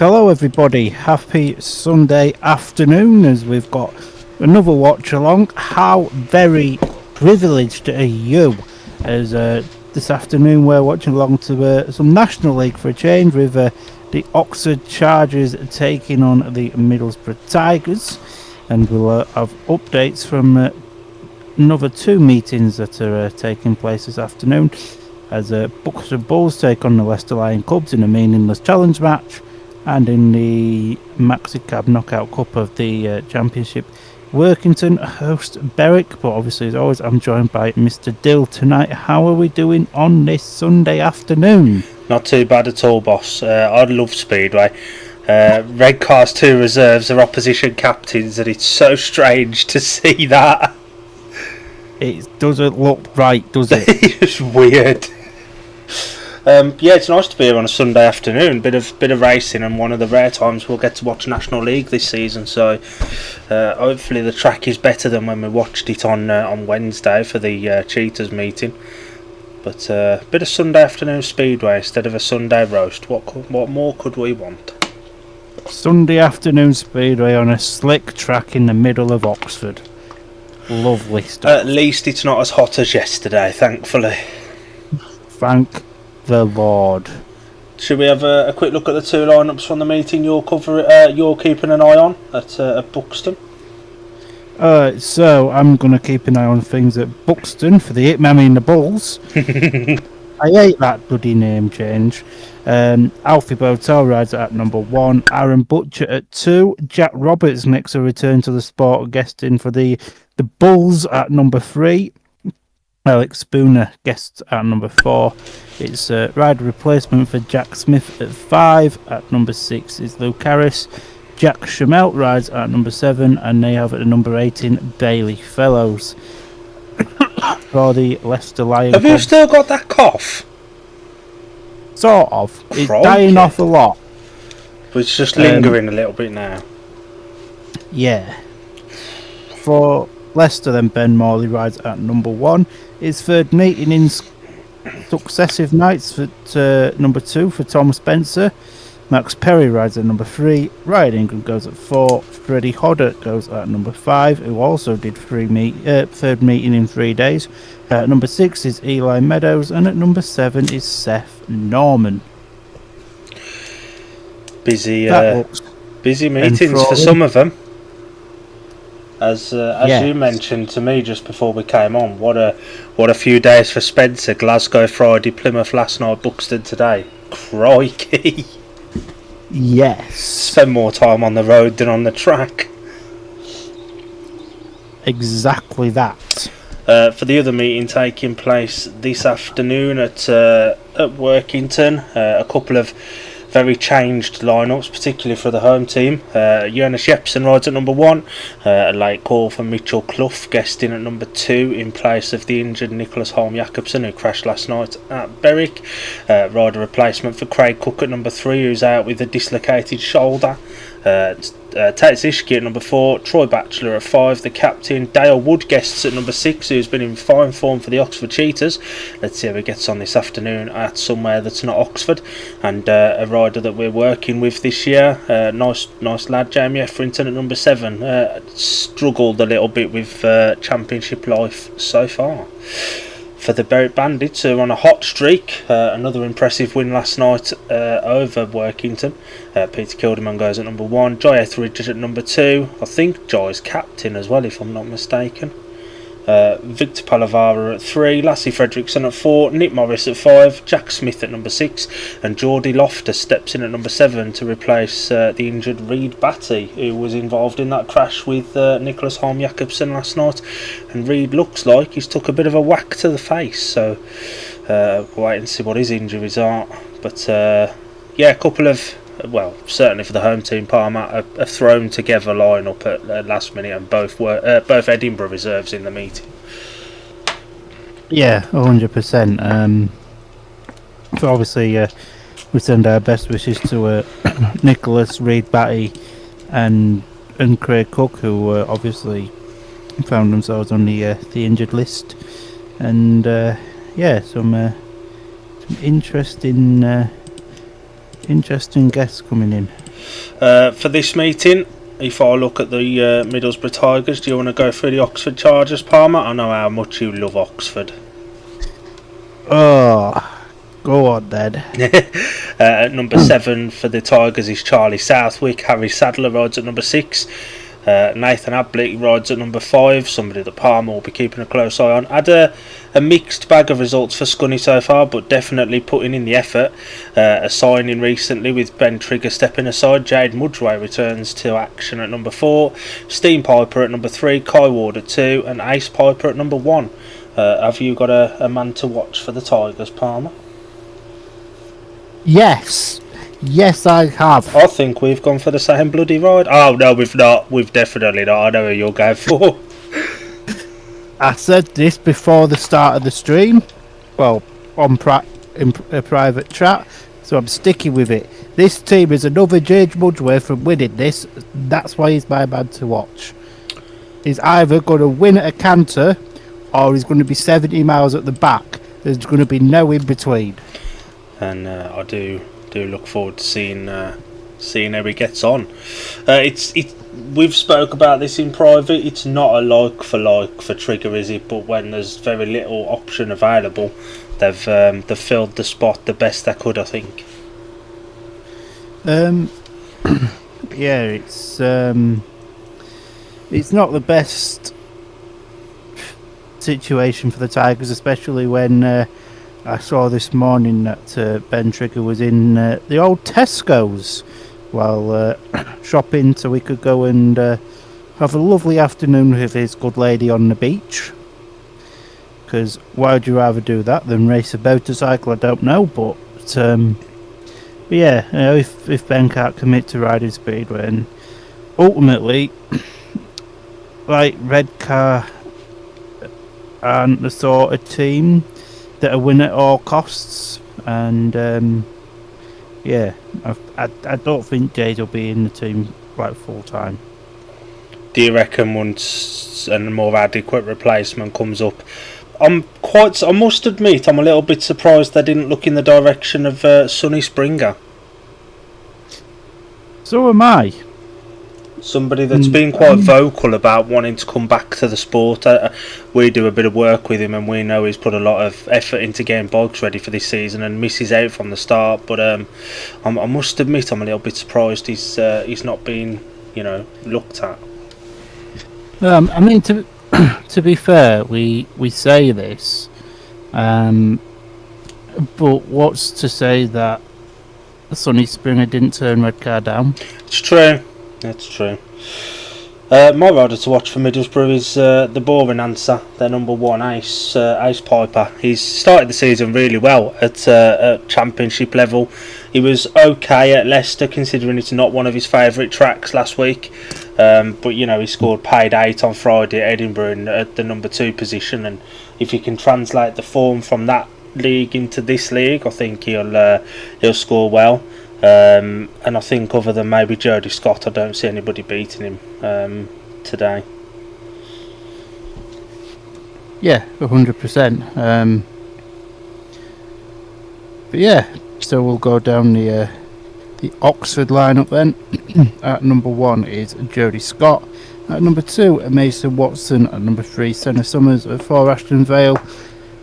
Hello everybody, happy Sunday afternoon as we've got another watch along. How very privileged are you as this afternoon we're watching along to some National League for a change with the Oxford Chargers taking on the Middlesbrough Tigers, and we'll have updates from another two meetings that are taking place this afternoon as Buxton Bulls take on the Leicester Lion Cubs in a meaningless challenge match. And in the Maxi Cab Knockout Cup of the Championship, Workington host Berwick. But obviously, as always, I'm joined by Mr. Dill tonight. How are we doing on this Sunday afternoon? Not too bad at all, boss. I love Speedway. Red cars, two reserves are opposition captains, and it's so strange to see that. It doesn't look right, does it? It's weird. Yeah, it's nice to be here on a Sunday afternoon. Bit of racing, and one of the rare times we'll get to watch National League this season. So hopefully the track is better than when we watched it on Wednesday for the Cheetahs meeting. But bit of Sunday afternoon Speedway instead of a Sunday roast. What more could we want? Sunday afternoon Speedway on a slick track in the middle of Oxford. Lovely stuff. At least it's not as hot as yesterday, thankfully. Thank the Lord. Should we have a quick look at the two lineups from the meeting you're keeping an eye on at Buxton? So I'm going to keep an eye on things at Buxton for the the Bulls. I hate that bloody name change. Alfie Botel rides at number 1. Aaron Butcher at 2. Jack Roberts makes a return to the sport, guesting for the Bulls at number 3. Alex Spooner guests at number 4. It's a rider replacement for Jack Smith at 5. At number 6 is Luke Harris. Jack Shamel rides at number 7, and they have at number 18 Bailey Fellows. For the Leicester Lion Have Cubs. you still got that cough? Sort of. It's Crikey. dying off a lot. But it's just lingering a little bit now. Yeah. For Leicester, then, Ben Morley rides at number 1. His third meeting in successive nights at number 2 for Tom Spencer. Max Perry rides at number 3. Ryan Ingram goes at 4. Freddie Hodder goes at number 5, who also did third meeting in 3 days. At number 6 is Eli Meadows, and at number 7 is Seth Norman. Busy meetings for some of them. As you mentioned to me just before we came on, what a few days for Spencer. Glasgow Friday, Plymouth last night, Buxton today. Crikey! Yes. Spend more time on the road than on the track. Exactly that. For the other meeting taking place this afternoon at Workington, a couple of very changed lineups, particularly for the home team. Jonas Jepsen rides at number 1. A late call for Mitchell Clough, guesting at number 2 in place of the injured Nicholas Holm Jacobson, who crashed last night at Berwick. Rider replacement for Craig Cook at number 3, who's out with a dislocated shoulder. Tate Zishki at number 4, Troy Batchelor at 5, the captain. Dale Wood guests at number 6, who's been in fine form for the Oxford Cheetahs. Let's see how he gets on this afternoon at somewhere that's not Oxford. And a rider that we're working with this year, nice lad, Jamie Etherington at number 7. Struggled a little bit with championship life so far. For the Berwick Bandits, who are on a hot streak, another impressive win last night over Workington. Peter Kilderman goes at number 1, Jai Etheridge at number 2. I think Jai's captain as well, if I'm not mistaken. Victor Palavara at 3, Lassie Fredrickson at 4, Nick Morris at 5, Jack Smith at number 6, and Geordie Loftus steps in at number 7 to replace the injured Reed Batty, who was involved in that crash with Nicholas Holm Jacobson last night. And Reed looks like he's took a bit of a whack to the face, so we'll wait and see what his injuries are. But yeah, a couple of, well, certainly for the home team, Parma a thrown together line-up at last minute, and both Edinburgh reserves in the meeting. Yeah, 100%. So obviously, we send our best wishes to Nicholas, Reed Batty, and Craig Cook, who obviously found themselves on the injured list, and yeah, some interesting guests coming in. For this meeting, if I look at the Middlesbrough Tigers, do you want to go through the Oxford Chargers, Palmer? I know how much you love Oxford. Oh, go on then. At number 7 for the Tigers is Charlie Southwick. Harry Sadler rides at number 6. Nathan Ablick rides at number 5, somebody that Palmer will be keeping a close eye on. Had a mixed bag of results for Scunny so far, but definitely putting in the effort. A signing recently with Ben Trigger stepping aside. Jade Mudgeway returns to action at number 4, Steam Piper at number 3, Kai Ward at 2, and Ace Piper at number 1. Have you got a man to watch for the Tigers, Palmer? Yes, I have. I think we've gone for the same bloody ride. Oh, no, we've not. We've definitely not. I know who you're going for. I said this before the start of the stream. Well, in a private chat. So I'm sticking with it. This team is another Jade Mudgeway from winning this. That's why he's my man to watch. He's either going to win at a canter or he's going to be 70 miles at the back. There's going to be no in between. And I do look forward to seeing how he gets on. We've spoke about this in private. It's not a like for Trigger, is it? But when there's very little option available, they've filled the spot the best they could, I think. Yeah, it's not the best situation for the Tigers, especially when I saw this morning that Ben Trigger was in the old Tesco's while shopping, so we could go and have a lovely afternoon with his good lady on the beach. Because why would you rather do that than race a motorcycle? I don't know, but yeah, you know, if Ben can't commit to riding Speedway, and ultimately, like Redcar aren't the sort of team that win at all costs, and yeah, I don't think Jade will be in the team like full time. Do you reckon once a more adequate replacement comes up? I must admit, I'm a little bit surprised they didn't look in the direction of Sonny Springer. So am I. Somebody that's been quite vocal about wanting to come back to the sport. We do a bit of work with him, and we know he's put a lot of effort into getting bikes ready for this season and misses out from the start. But I must admit, I'm a little bit surprised he's not been, looked at. I mean, to be fair, we say this, but what's to say that Sonny Springer didn't turn Redcar down? It's true. That's true. My rider to watch for Middlesbrough is the boring answer. Their number 1, Ace Piper. He's started the season really well at championship level. He was okay at Leicester, considering it's not one of his favourite tracks last week. But he scored paid 8 on Friday at Edinburgh at the number 2 position. And if he can translate the form from that league into this league, I think he'll score well. And I think other than maybe Jody Scott, I don't see anybody beating him today. Yeah, 100%. But yeah, so we'll go down the Oxford lineup then. At number 1 is Jody Scott. At number 2, Mason Watson. At number 3, Senna Summers. At 4, Ashton Vale.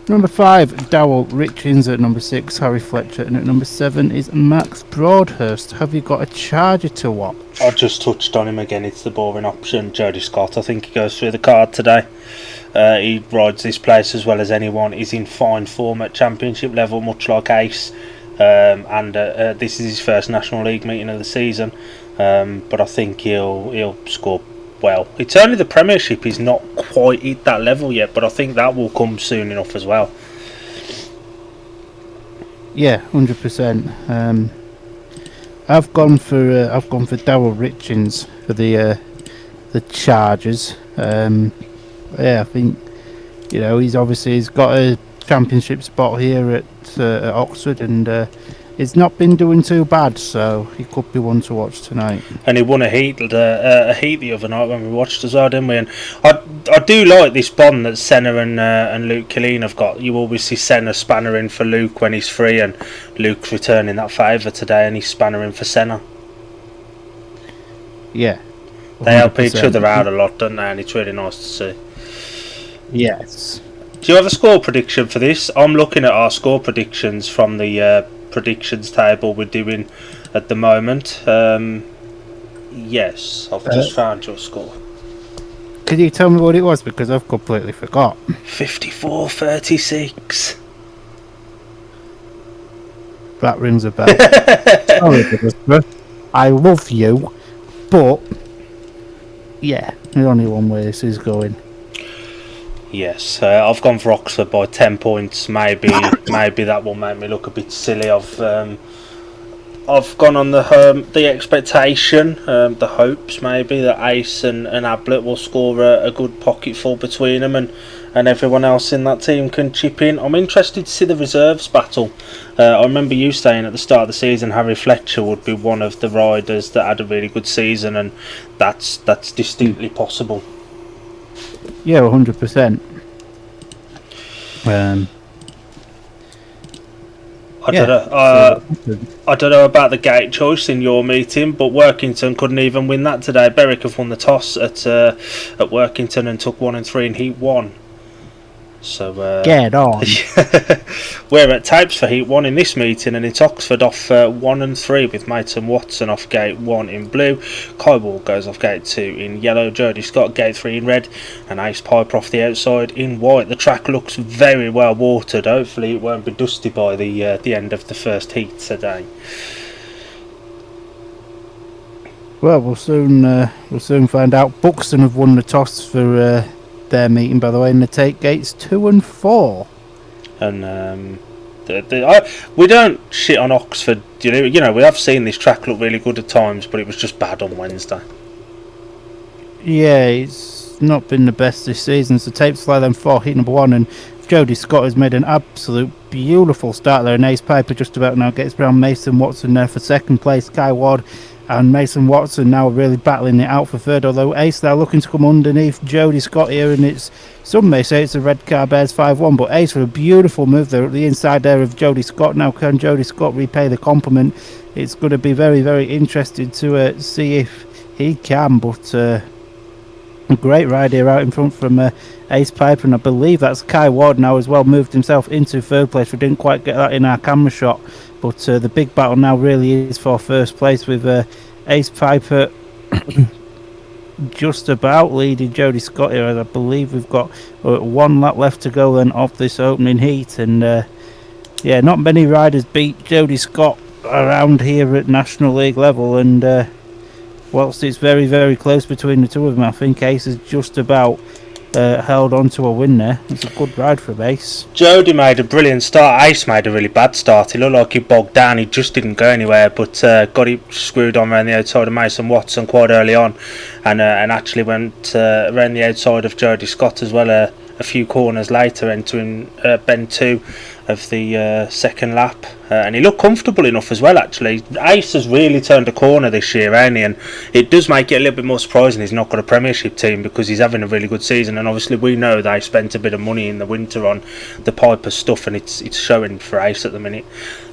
Number 5, Dowell Richings. At number 6, Harry Fletcher. And at number 7 is Max Broadhurst. Have you got a Charger to watch? I just touched on him again. It's the boring option, Jody Scott. I think he goes through the card today. He rides this place as well as anyone. He's in fine form at championship level, much like Ace. And this is his first National League meeting of the season. But I think he'll score well. It's only the Premiership is not quite at that level yet, but I think that will come soon enough as well. Yeah, 100%. I've gone for Darryl Richings for the Chargers. Yeah, I think he's got a championship spot here at Oxford, and he's not been doing too bad, so he could be one to watch tonight. And he won a heat the other night when we watched as well, didn't we? And I do like this bond that Senna and Luke Killeen have got. You always see Senna spannering for Luke when he's free, and Luke's returning that favour today, and he's spannering for Senna. Yeah. They help each 100%. other out a lot, don't they? And it's really nice to see. Yes. Do you have a score prediction for this? I'm looking at our score predictions from the predictions table we're doing at the moment. Yes, I've just found your score. Could you tell me what it was? Because I've completely forgot. 54-36. That rings a bell. Sorry, Middlesbrough. I love you, but yeah, there's only one way this is going. Yes, I've gone for Oxford by 10 points. Maybe that will make me look a bit silly. I've gone on the expectation, the hopes maybe that Ace and Ablett will score a good pocketful between them, and everyone else in that team can chip in. I'm interested to see the reserves battle. I remember you saying at the start of the season Harry Fletcher would be one of the riders that had a really good season, and that's distinctly possible. Yeah, 100%. I don't know about the gate choice in your meeting, but Workington couldn't even win that today. Berwick have won the toss at Workington and took 1 and 3 in Heat 1. So get on. We're at tapes for Heat 1 in this meeting, and it's Oxford off 1 and 3 with Mason Watson off gate 1 in blue. Kai Wall goes off gate 2 in yellow. Jody Scott gate 3 in red, and Ace Piper off the outside in white. The track looks very well watered. Hopefully it won't be dusty by the end of the first heat today. Well, we'll soon find out. Buxton have won the toss for their meeting, by the way, and they take gates 2 and 4. And we don't shit on Oxford. You know, we have seen this track look really good at times, but it was just bad on Wednesday. Yeah, it's not been the best this season. So tapes fly them 4, heat number 1, and Jody Scott has made an absolute beautiful start there, and Ace Piper just about now gets around Mason Watson there for second place. Kai Ward and Mason Watson now really battling it out for third, although Ace now looking to come underneath Jody Scott here, and it's, some may say it's a red car bears 5-1, but Ace with a beautiful move there at the inside there of Jody Scott. Now can Jody Scott repay the compliment? It's going to be very, very interesting to see if he can, but a great ride here out in front from Ace Piper, and I believe that's Kai Ward now as well, moved himself into third place. We didn't quite get that in our camera shot, but the big battle now really is for first place, with Ace Piper just about leading Jody Scott here, as I believe we've got 1 lap left to go then of this opening heat. And yeah, not many riders beat Jody Scott around here at National League level, and whilst it's very, very close between the two of them, I think Ace has just about held on to a win there. It's a good ride for Ace. Jody made a brilliant start. Ace made a really bad start. He looked like he bogged down. He just didn't go anywhere, but got it screwed on around the outside of Mason Watson quite early on, and actually went around the outside of Jody Scott as well a few corners later, entering bend 2 of the second lap, and he looked comfortable enough as well. Actually, Ace has really turned a corner this year, ain't he? And it does make it a little bit more surprising he's not got a Premiership team, because he's having a really good season, and obviously we know they spent a bit of money in the winter on the Piper stuff, and it's showing for Ace at the minute.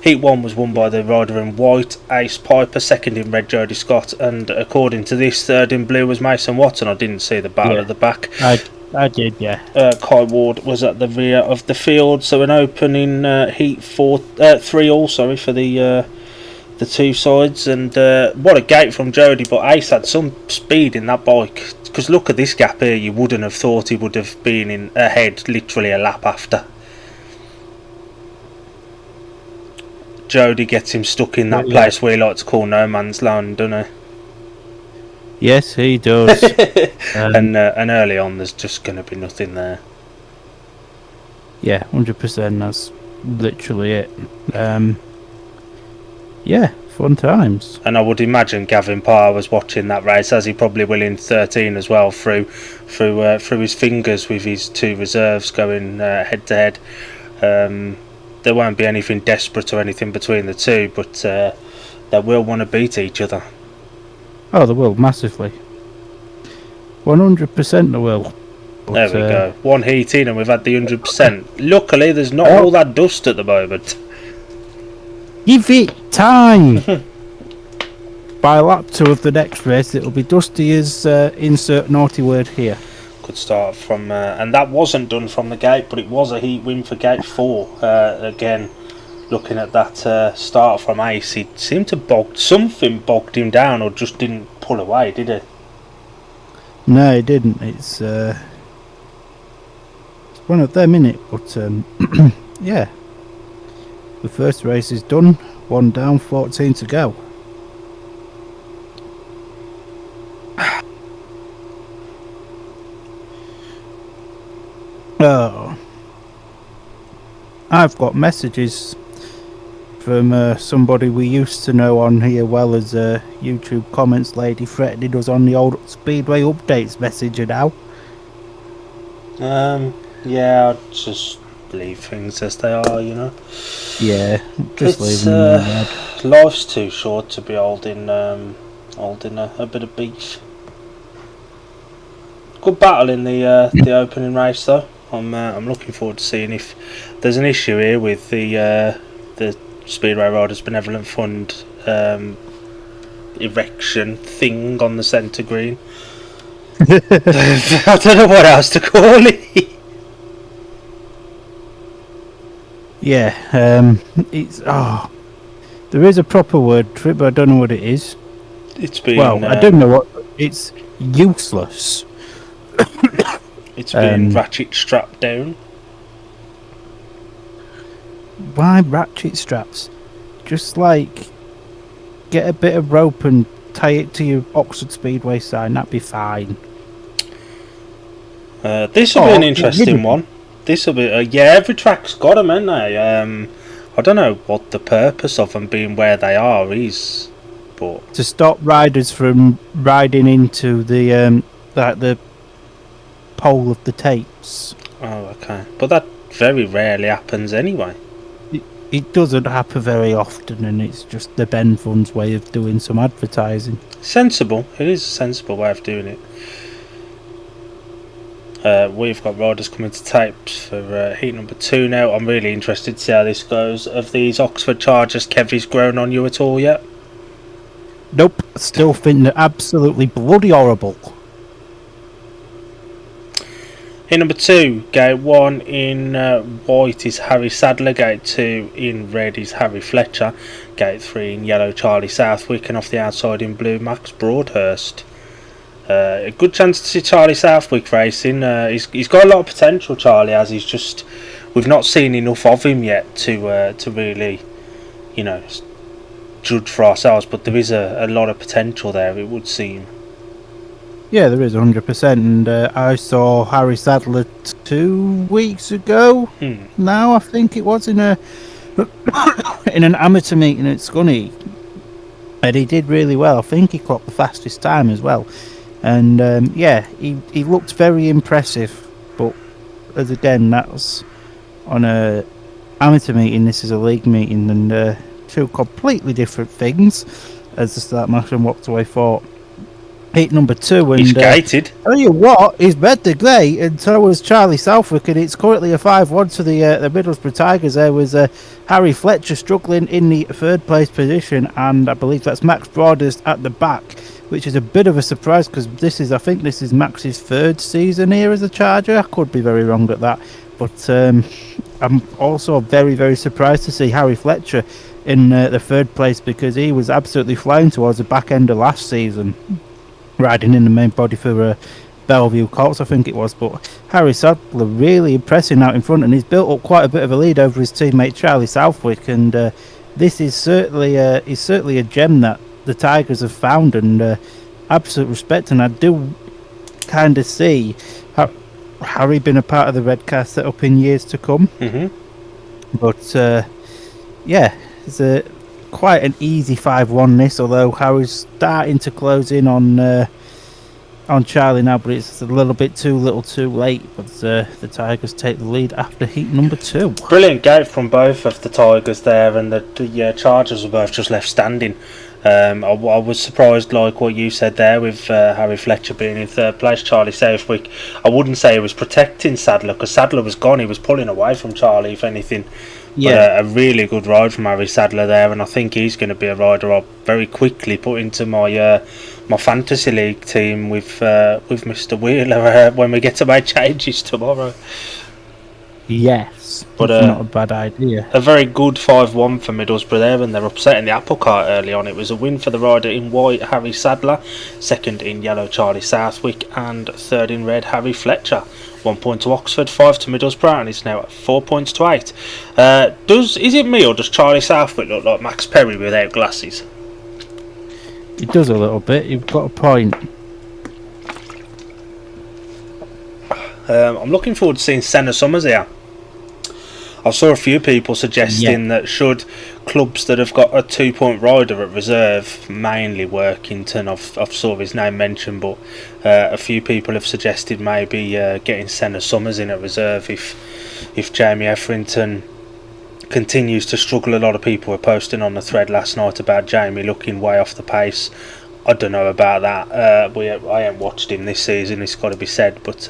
Heat 1 was won by the rider in white, Ace Piper. Second in red, Jody Scott, and according to this, third in blue was Mason Watson. I didn't see the battle at the back. I did, yeah. Kai Ward was at the rear of the field, so an opening heat 3 all, sorry, for the two sides, and what a gate from Jody. But Ace had some speed in that bike, because look at this gap here. You wouldn't have thought he would have been in ahead literally a lap after. Jody gets him stuck in that place we like to call no man's land, doesn't he? Yes, he does. And early on, there's just going to be nothing there. Yeah, 100%. That's literally it. Yeah, fun times. And I would imagine Gavin Parr was watching that race, as he probably will in 13 as well, through his fingers with his 2 reserves going head to head. There won't be anything desperate or anything between the two, but they will want to beat each other. Oh, they will, massively. 100% they will. But, there we go. 1 heat in and we've had the 100%. Luckily, there's not all that dust at the moment. Give it time! by lap 2 of the next race, it'll be Dusty's insert naughty word here. Good start from, and that wasn't done from the gate, but it was a heat win for gate 4. Again, looking at that start from Ace, he seemed to bogged him down, or just didn't pull away, did he? No, it didn't. It's one of them, innit? But yeah, the first race is done. 1 down, 14 to go. Oh, I've got messages from somebody we used to know on here well as YouTube comments lady threatening us on the old Speedway updates messenger now. Yeah, I'll just leave things as they are, you know. Yeah, just leave them. Life's too short to be holding a bit of beef. Good battle in the opening race though. I'm looking forward to seeing if there's an issue here with the Speedway Riders Benevolent Fund erection thing on the centre green. I don't know what else to call it. Yeah, it's there is a proper word for it, but I don't know what it is. It's been I don't know what it's useless. It's been ratchet strapped down. Why ratchet straps? Just like get a bit of rope and tie it to your Oxford Speedway sign. That'd be fine. This will be an interesting one. This will be every track's got them, ain't they? I don't know what the purpose of them being where they are is, but to stop riders from riding into the the pole of the tapes. Oh, okay. But that very rarely happens anyway. It doesn't happen very often, and it's just the Ben Fund's way of doing some advertising. Sensible. It is a sensible way of doing it. We've got riders coming to tapes for heat number 2 now. I'm really interested to see how this goes. Of these Oxford Chargers, Kevy's grown on you at all yet? Nope. Still think they're absolutely bloody horrible. Heat number 2, gate 1 in white is Harry Sadler, gate 2 in red is Harry Fletcher, gate 3 in yellow Charlie Southwick, and off the outside in blue Max Broadhurst. A good chance to see Charlie Southwick racing. He's got a lot of potential, Charlie, as we've not seen enough of him yet to really, judge for ourselves, but there is a lot of potential there, it would seem. Yeah, there is 100%, and I saw Harry Sadler 2 weeks ago. Now I think it was in an amateur meeting at Scunny, and he did really well. I think he clocked the fastest time as well, and he looked very impressive. But as again, that's on a amateur meeting. This is a league meeting, and 2 completely different things. As the start master walked away for heat number 2, and he's gated. Tell you what, he's made the grey, and so was Charlie Southwick, and it's currently a 5-1 to the Middlesbrough Tigers. There was Harry Fletcher struggling in the 3rd place position, and I believe that's Max Broadhurst at the back, which is a bit of a surprise because I think this is Max's 3rd season here as a Charger. I could be very wrong at that, but I'm also very, very surprised to see Harry Fletcher in the 3rd place, because he was absolutely flying towards the back end of last season, riding in the main body for Bellevue Colts, I think it was. But Harry Sadler really impressing out in front, and he's built up quite a bit of a lead over his teammate Charlie Southwick, and this is certainly a gem that the Tigers have found, and absolute respect. And I do kind of see Harry been a part of the Red Car setup in years to come. But it's quite an easy 5-1 this, although Harry's starting to close in on Charlie now, but it's a little bit too little too late. But the Tigers take the lead after heat number 2. Brilliant gate from both of the Tigers there, and the Chargers were both just left standing. I was surprised, like what you said there, with Harry Fletcher being in 3rd place. Charlie Southwick, I wouldn't say he was protecting Sadler, because Sadler was gone. He was pulling away from Charlie, if anything. Yeah. But a really good ride from Harry Sadler there, and I think he's going to be a rider I'll very quickly put into my my fantasy league team with Mr. Wheeler when we get to make changes tomorrow. Yes. But That's not a bad idea. a very good 5-1 for Middlesbrough there, and they're upsetting the apple cart early on. It was a win for the rider in white, Harry Sadler, second in yellow, Charlie Southwick, and third in red, Harry Fletcher. 1 point to Oxford, 5 to Middlesbrough, and it's now at 4 points to 8. Is it me, or does Charlie Southwick look like Max Perry without glasses? It does a little bit. You've got a point. I'm looking forward to seeing Senna Summers here. I saw a few people suggesting that should clubs that have got a 2 point rider at reserve, mainly Workington, I've saw his name mentioned, but a few people have suggested maybe getting Senna Summers in at reserve if Jamie Etherington continues to struggle. A lot of people were posting on the thread last night about Jamie looking way off the pace. I don't know about that. I haven't watched him this season, it's got to be said, but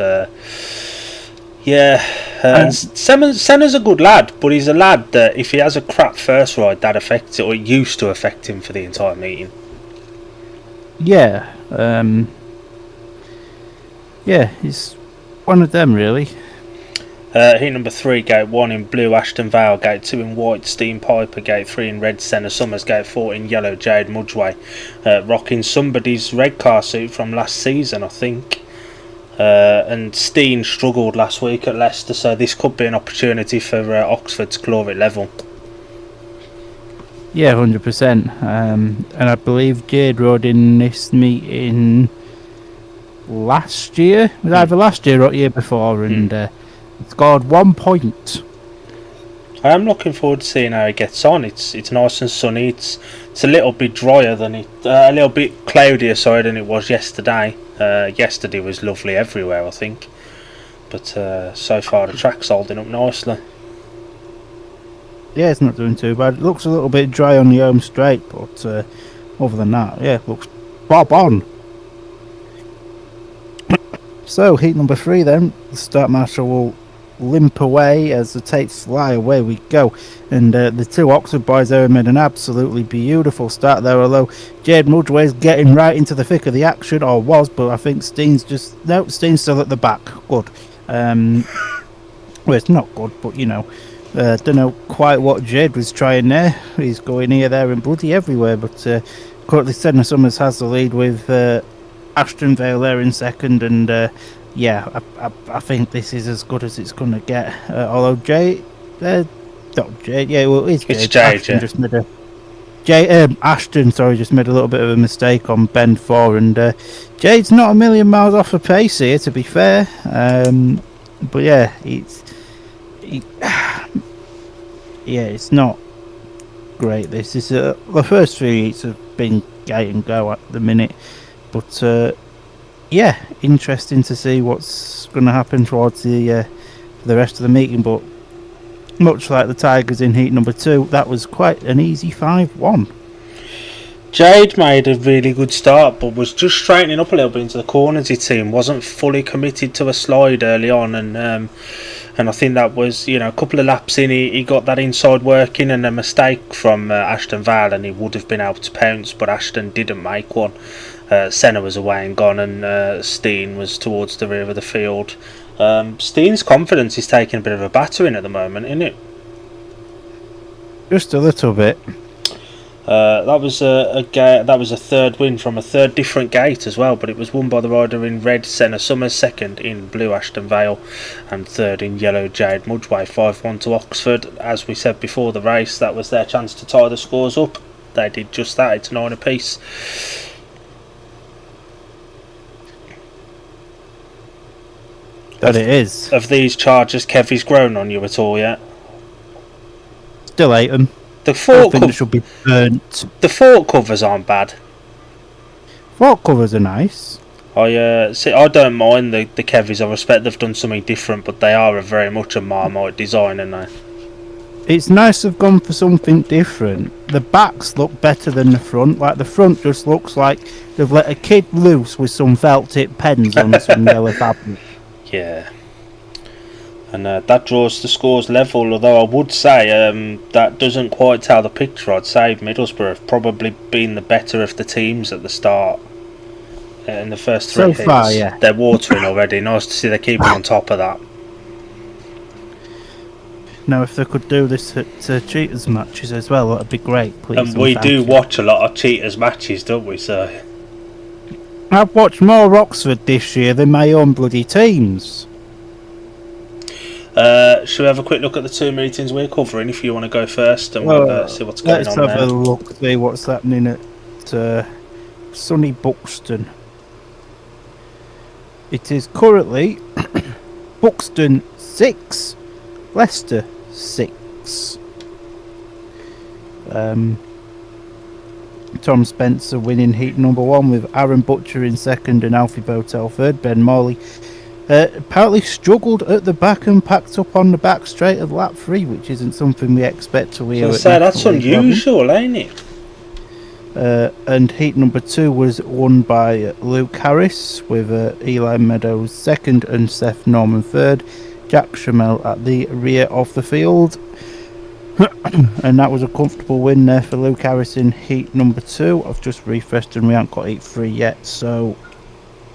Senna's a good lad, but he's a lad that if he has a crap first ride, that affects it, or it used to affect him for the entire meeting. Yeah. He's one of them, really. Heat number 3, gate 1 in blue, Ashton Vale, gate 2 in white, Steam Piper, gate 3 in red, Senna Summers, gate 4 in yellow, Jade Mudgeway, rocking somebody's red car suit from last season, I think. And Steen struggled last week at Leicester, so this could be an opportunity for Oxford to claw it level. Yeah, 100%. And I believe Jade rode in this meeting last year. It was either last year or the year before, and scored 1 point. I am looking forward to seeing how he gets on. It's nice and sunny. It's a little bit drier than a little bit cloudier, than it was yesterday. Yesterday was lovely everywhere, I think, but so far the track's holding up nicely. Yeah, it's not doing too bad. It looks a little bit dry on the home straight, but other than that, yeah, it looks bob on. So, heat number 3 then. The start marshal will limp away as the tapes fly away we go, and the two Oxford boys there made an absolutely beautiful start there, although Jade Mudgeway's getting right into the thick of the action, or was, but I think Steen's still at the back. Good. Well, it's not good, but don't know quite what Jade was trying there. He's going here, there and bloody everywhere, but currently Senna Summers has the lead with Ashton Vale there in second, and I think this is as good as it's going to get. Although Jade, not Jade, it's Jade. It's Jade, Ashton just made just made a little bit of a mistake on bend 4, and Jade's not a million miles off the pace here, to be fair. But yeah, it's not great. This is the first 3 heats have been gate and go at the minute, but interesting to see what's going to happen towards the rest of the meeting. But much like the Tigers in heat number 2, that was quite an easy 5-1. Jade made a really good start, but was just straightening up a little bit into the corners. His team wasn't fully committed to a slide early on, and I think that was a couple of laps in, he got that inside working, and a mistake from Ashton Vale, and he would have been able to pounce, but Ashton didn't make one. Senna was away and gone, and Steen was towards the rear of the field. Steen's confidence is taking a bit of a battering at the moment, isn't it? Just a little bit. That was a third win from a third different gate as well, but it was won by the rider in red, Senna Summers, second in blue, Ashton Vale, and third in yellow, Jade Mudgeway. 5-1 to Oxford. As we said before the race, that was their chance to tie the scores up. They did just that. It's 9 apiece. That it is. Of these charges, Kevy's grown on you at all yet? Still ate them. The fork should be burnt. The fork covers aren't bad. Fork covers are nice. I don't mind the Kevy's. I respect they've done something different, but they are very much a Marmite design, aren't they? It's nice they've gone for something different. The backs look better than the front. Like the front just looks like they've let a kid loose with some felt tip pens on some yellow fabric. Yeah. and that draws the scores level. Although I would say that doesn't quite tell the picture. I'd say Middlesbrough have probably been the better of the teams at the start in the first 3 So far, yeah. They're watering already. Nice to see they're keeping on top of that. Now, if they could do this at cheaters matches as well, that'd be great. Please. And we do watch a lot of cheaters matches, don't we? So I've watched more Oxford this year than my own bloody teams. should we have a quick look at the 2 meetings we're covering? If you want to go first, and we'll see what's going on there. Let's have a look, see what's happening at sunny Buxton. It is currently Buxton 6, Leicester 6. Tom Spencer winning heat number 1 with Aaron Butcher in second and Alfie Botel third. Ben Morley apparently struggled at the back and packed up on the back straight at lap 3, which isn't something we expect to hear. So that's unusual, ain't it? And heat number 2 was won by Luke Harris with Eli Meadows second and Seth Norman third. Jack Shamel at the rear of the field. And that was a comfortable win there for Luke Harris in heat number 2. I've just refreshed and we haven't got heat 3 yet, so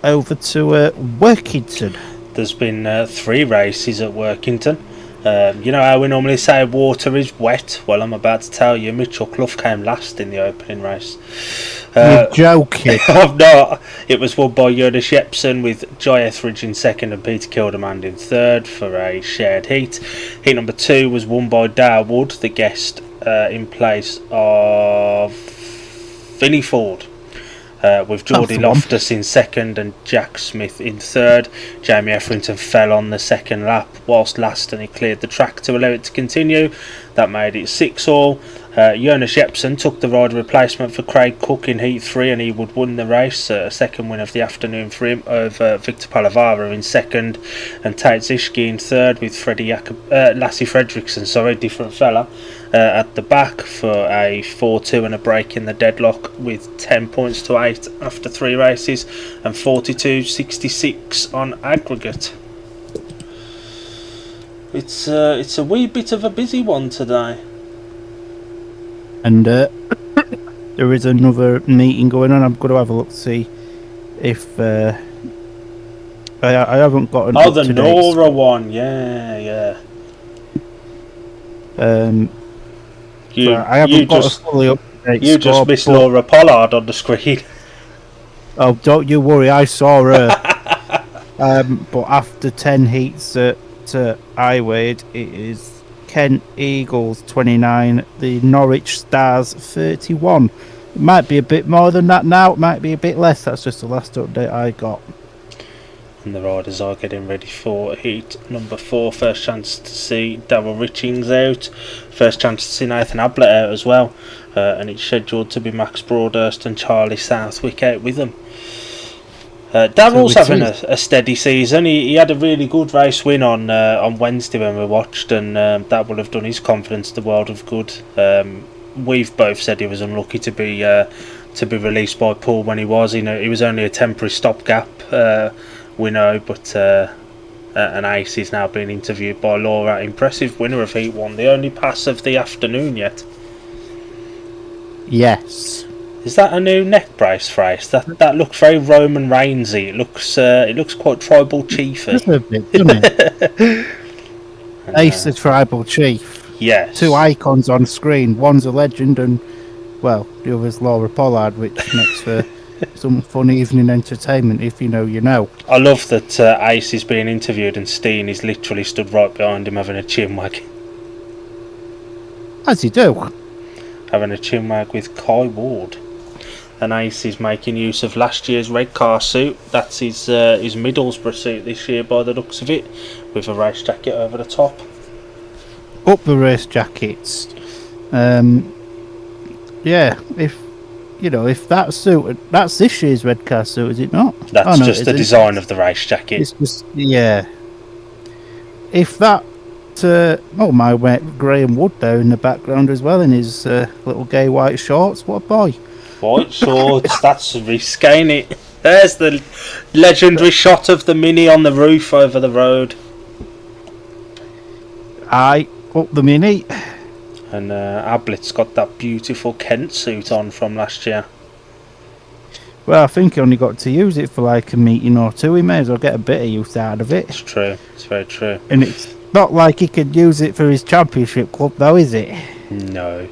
over to Workington. There's been 3 races at Workington. You know how we normally say water is wet? Well, I'm about to tell you, Mitchell Clough came last in the opening race. You're joking. I'm not. It was won by Jonas Jepsen with Jai Etheridge in second and Peter Kildemand in third for a shared heat. Heat number 2 was won by Darwood, the guest, in place of Vinnie Ford. With Geordie Loftus in second and Jack Smith in third. Jamie Etherington fell on the second lap whilst last, and he cleared the track to allow it to continue. That made it 6-all. Jonas Jepsen took the rider replacement for Craig Cook in heat 3, and he would win the race. A second win of the afternoon for him over Victor Palavara in second and Tate Zishki in third, with Lassie Fredrickson, different fella, at the back for a 4-2 and a break in the deadlock with 10 points to 8 after 3 races and 42.66 on aggregate. It's a wee bit of a busy one today. And there is another meeting going on. I'm going to have a look to see if I haven't got an the Nora one, yeah. I haven't got a fully up-to-date You just missed Laura Pollard on the screen. Oh, don't you worry, I saw her. But after 10 heats at Iwade, it is Kent Eagles 29, the Norwich Stars 31. It might be a bit more than that now, it might be a bit less. That's just the last update I got. And the riders are getting ready for heat number 4. First chance to see Darryl Richings out. First chance to see Nathan Ablett out as well. And it's scheduled to be Max Broadhurst and Charlie Southwick out with them. Darryl's having a steady season. He had a really good race win on Wednesday when we watched, and that will have done his confidence the world of good. We've both said he was unlucky to be released by Paul when he was. He was only a temporary stopgap, we know, but an ace is now being interviewed by Laura. Impressive winner of Heat 1, the only pass of the afternoon yet. Yes. Is that a new neck brace phrase? That looks very Roman Reignsy. It looks quite tribal chiefy. Just a bit, doesn't it? Ace the tribal chief. Yes. 2 icons on screen. One's a legend, and well, the other's Laura Pollard, which makes for some fun evening entertainment. If you know, you know. I love that Ace is being interviewed and Steen is literally stood right behind him having a chinwag. As you do. Having a chinwag with Kai Ward. And Ace is making use of last year's red car suit. That's his Middlesbrough suit this year by the looks of it, with a race jacket over the top. Up the race jackets. Yeah, if that suit, that's this year's red car suit, is it not? That's just the design of the race jacket. It's just, yeah. If that, my mate Graham Wood there in the background as well in his little gay white shorts, what a boy. White shorts, that's risky, ain't it? There's the legendary shot of the Mini on the roof over the road. Aye, up the mini. And Ablett's got that beautiful Kent suit on from last year. Well, I think he only got to use it for like a meeting or two. He may as well get a bit of use out of it. It's true. It's very true. And it's not like he could use it for his championship club, though, is it? No.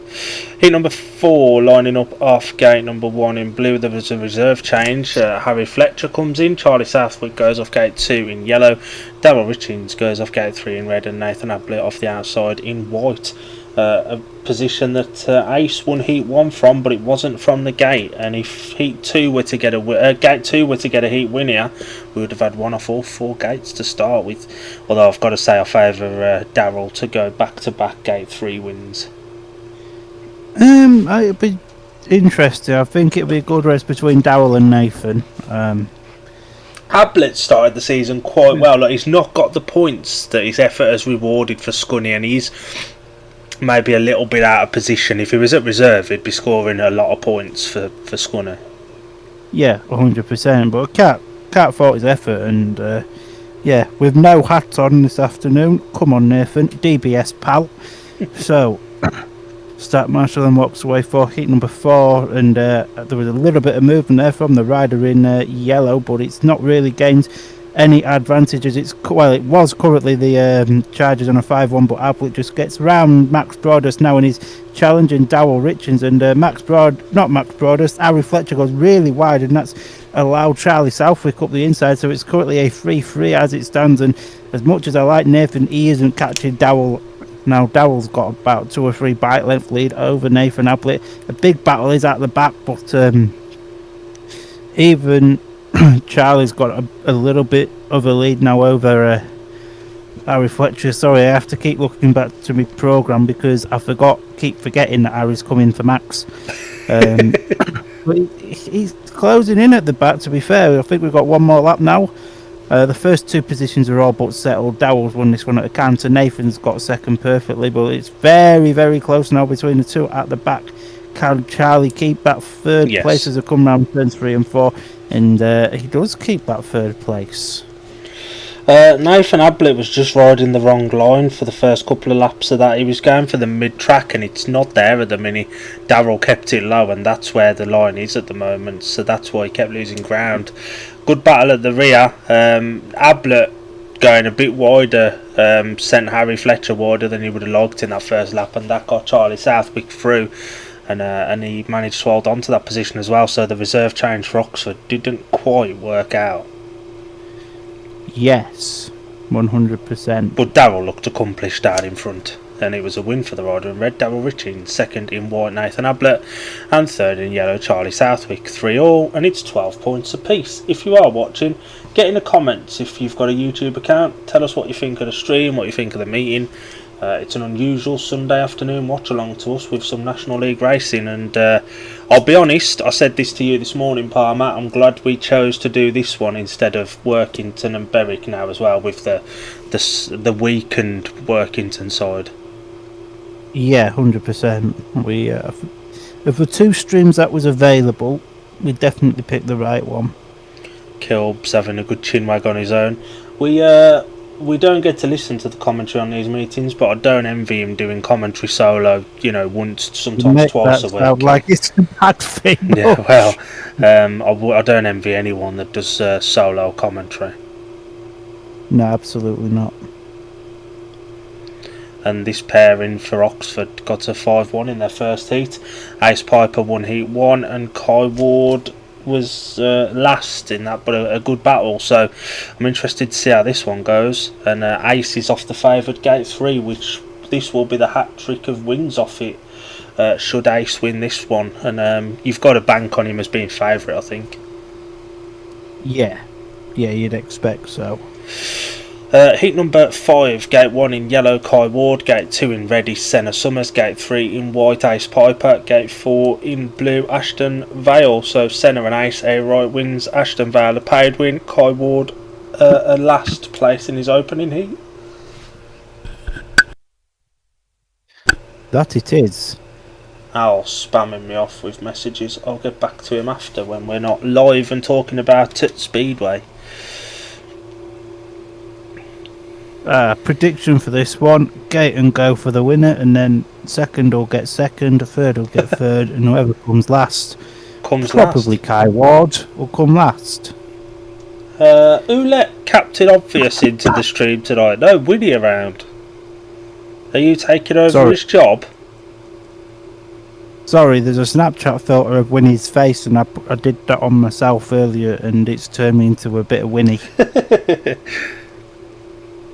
Heat number 4, lining up off gate number 1 in blue. There was a reserve change. Harry Fletcher comes in. Charlie Southwick goes off gate 2 in yellow. Daryl Richards goes off gate 3 in red. And Nathan Ablett off the outside in white. A position that Ace won Heat 1 from, but it wasn't from the gate. And if Heat 2 were to get a gate 2 were to get a Heat win here, we would have had one off all 4 gates to start with. Although I've got to say I favour Daryl to go back to back gate 3 wins. It'd be interesting. I think it'd be a good race between Daryl and Nathan. Ablett started the season quite well. Like, he's not got the points that his effort has rewarded for Scunny, and he's maybe a little bit out of position. If he was at reserve, he'd be scoring a lot of points for Scunny. Yeah, 100%. But I can't fault his effort. And yeah, with no hat on this afternoon, come on, Nathan, DBS pal. So, start Marshall and walks away for heat number 4. And there was a little bit of movement there from the rider in yellow, but it's not really gained any advantages. It was currently the Chargers on a 5-1, but Ablett just gets round Max Broadhurst now and he's challenging Daryl Richards, and Harry Fletcher goes really wide, and that's allowed Charlie Southwick up the inside, so it's currently a 3-3 as it stands. And as much as I like Nathan, he isn't catching Daryl. Now Daryl's got about 2 or 3 bike length lead over Nathan Ablett. A big battle is at the back, but even Charlie's got a little bit of a lead now over Harry Fletcher. Sorry, I have to keep looking back to my programme because I keep forgetting that Harry's coming for Max. But he's closing in at the back, to be fair. I think we've got one more lap now. The first 2 positions are all but settled. Daryl's won this one at a canter. Nathan's got second perfectly, but it's very, very close now between the 2 at the back. Can Charlie keep that third place as they come round turns 3 and 4? And he does keep that third place. Nathan Ablett was just riding the wrong line for the first couple of laps of that. He was going for the mid-track and it's not there at the minute. Daryl kept it low and that's where the line is at the moment, so that's why he kept losing ground. Good battle at the rear. Ablett going a bit wider sent Harry Fletcher wider than he would have liked in that first lap, and that got Charlie Southwick through. And he managed to hold on to that position as well, so the reserve change for Oxford didn't quite work out. Yes, 100%. But Daryl looked accomplished out in front, and it was a win for the rider in red, Daryl Richards, second in white, Nathan Ablett, and third in yellow, Charlie Southwick. 3-all, and it's 12 points apiece. If you are watching, get in the comments if you've got a YouTube account. Tell us what you think of the stream, what you think of the meeting. It's an unusual Sunday afternoon watch along to us with some National League racing, and I'll be honest, I said this to you this morning, Palmer, I'm glad we chose to do this one instead of Workington and Berwick now as well, with the weakened Workington side. Yeah, 100%. We of the 2 streams that was available, we definitely picked the right one. Kilb's having a good chinwag on his own. We don't get to listen to the commentary on these meetings, but I don't envy him doing commentary solo, once, sometimes twice a week. Sound like it's a bad thing. Yeah, well, I don't envy anyone that does solo commentary. No, absolutely not. And this pairing for Oxford got a 5-1 in their first heat. Ace Piper won heat 1 and Kai Ward was last in that, but a good battle, so I'm interested to see how this one goes. And Ace is off the favoured gate 3, which this will be the hat trick of wins off it should Ace win this one, and you've got to bank on him as being favourite, I think. Yeah, you'd expect so. Heat number 5, gate 1 in yellow, Kai Ward, gate 2 in red is Senna Summers, gate 3 in white, Ace Piper, gate 4 in blue, Ashton Vale. So Senna and Ace, a right wins, Ashton Vale a paid win, Kai Ward a last place in his opening heat. That it is. Al's spamming me off with messages. I'll get back to him after when we're not live and talking about it. Speedway. Prediction for this one: Gate and Go for the winner, and then second will get second, third will get third, and whoever comes last, probably last. Kai Ward, will come last. Who let Captain Obvious into the stream tonight? No Winnie around. Are you taking over his job? Sorry, there's a Snapchat filter of Winnie's face, and I did that on myself earlier, and it's turned me into a bit of Winnie.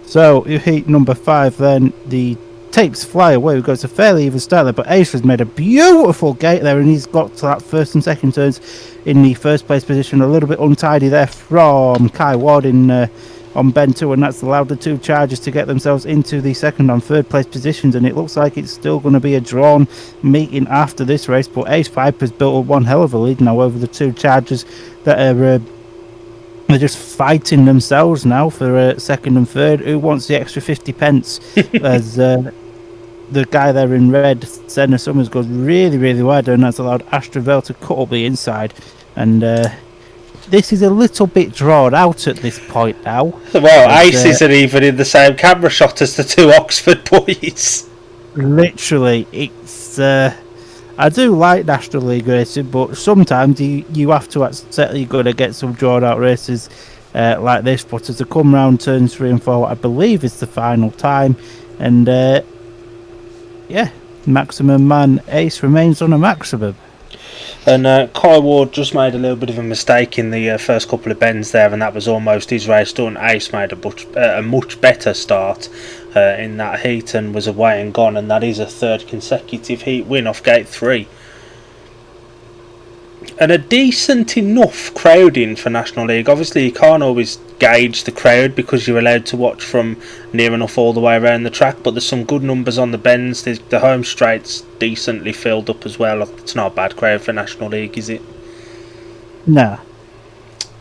So, heat number 5, then the tapes fly away. We've got a fairly even start there, but Ace has made a beautiful gate there, and he's got to that first and second turns in the first place position. A little bit untidy there from Kai Ward on bend 2, and that's allowed the 2 chargers to get themselves into the second and third place positions, and it looks like it's still going to be a drawn meeting after this race, but Ace Piper's built up one hell of a lead now over the 2 chargers that are they're just fighting themselves now for second and third. Who wants the extra 50 pence? As the guy there in red, Senna Summers, goes really, really wide, and that's allowed Astrovel to cut up the inside. And this is a little bit drawn out at this point now. Well, Ace isn't even in the same camera shot as the 2 Oxford boys. Literally, it's... I do like National League racing, but sometimes you have to accept you're going to get some drawn out races like this. But as they come round turns 3 and 4, I believe it's the final time, and yeah, maximum man Ace remains on a maximum. And Kai Ward just made a little bit of a mistake in the first couple of bends there, and that was almost his race done. Ace made a much better start in that heat and was away and gone, and that is a 3rd consecutive heat win off gate 3. And a decent enough crowding for National League. Obviously you can't always gauge the crowd because you're allowed to watch from near enough all the way around the track, but there's some good numbers on the bends. The home straight's decently filled up as well. It's not a bad crowd for National League, is it? Nah.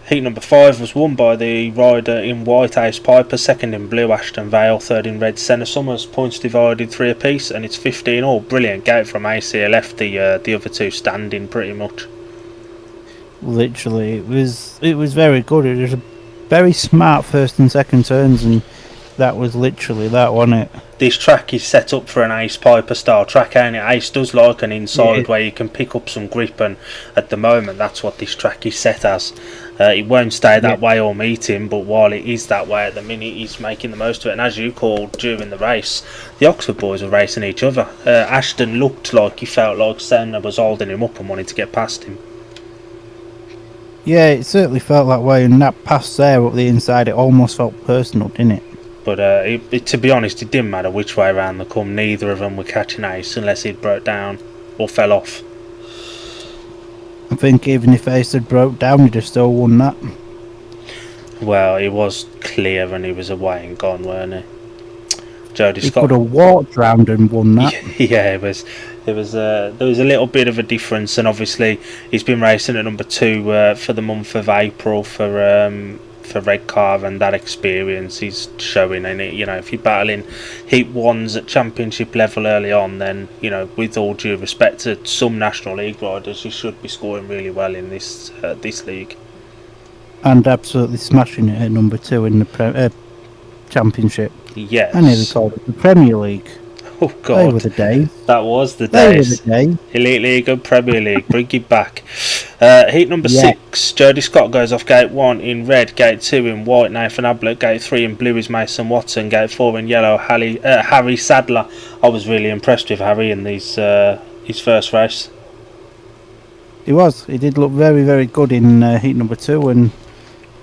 Heat number 5 was won by the rider in white, Ace Piper, second in blue, Ashton Vale, third in red, Senna Summers. Points divided 3 apiece, and it's 15 all. Brilliant gate from Ace here, left the other 2 standing pretty much. Literally, it was very good. It was a very smart first and second turns, and that was literally that, wasn't it? This track is set up for an Ace Piper style track, ain't it? Ace does like an inside where you can pick up some grip, and at the moment that's what this track is set as. It won't stay that way all meeting, but while it is that way at the minute, he's making the most of it. And as you called during the race, the Oxford boys were racing each other. Ashton looked like he felt like Senna was holding him up and wanted to get past him. Yeah, it certainly felt that way, and that pass there up the inside, it almost felt personal, didn't it? But to be honest, it didn't matter which way around the come. Neither of them were catching Ace unless he'd broke down or fell off. I think even if Ace had broke down, he'd have still won that. Well, he was clear and he was away and gone, weren't he? Jody He Scott could have walked round and won that. Yeah, there was a little bit of a difference, and obviously he's been racing at number 2 for the month of April for Redcar, and that experience he's showing in it. You know, if you're battling Heat 1s at championship level early on, then, you know, with all due respect to some National League riders, you should be scoring really well in this league. And absolutely smashing it at number 2 in the championship. Yes. I nearly called it the Premier League. Oh God, they were the days. That was the They days. were the days. Elite League and Premier League, bring it back. Heat number 6, Jody Scott goes off gate 1 in red, gate 2 in white, Nathan Ablett, gate 3 in blue is Mason Watson, gate 4 in yellow, Harry Sadler. I was really impressed with Harry in his first race. He was. He did look very, very good in heat number 2, and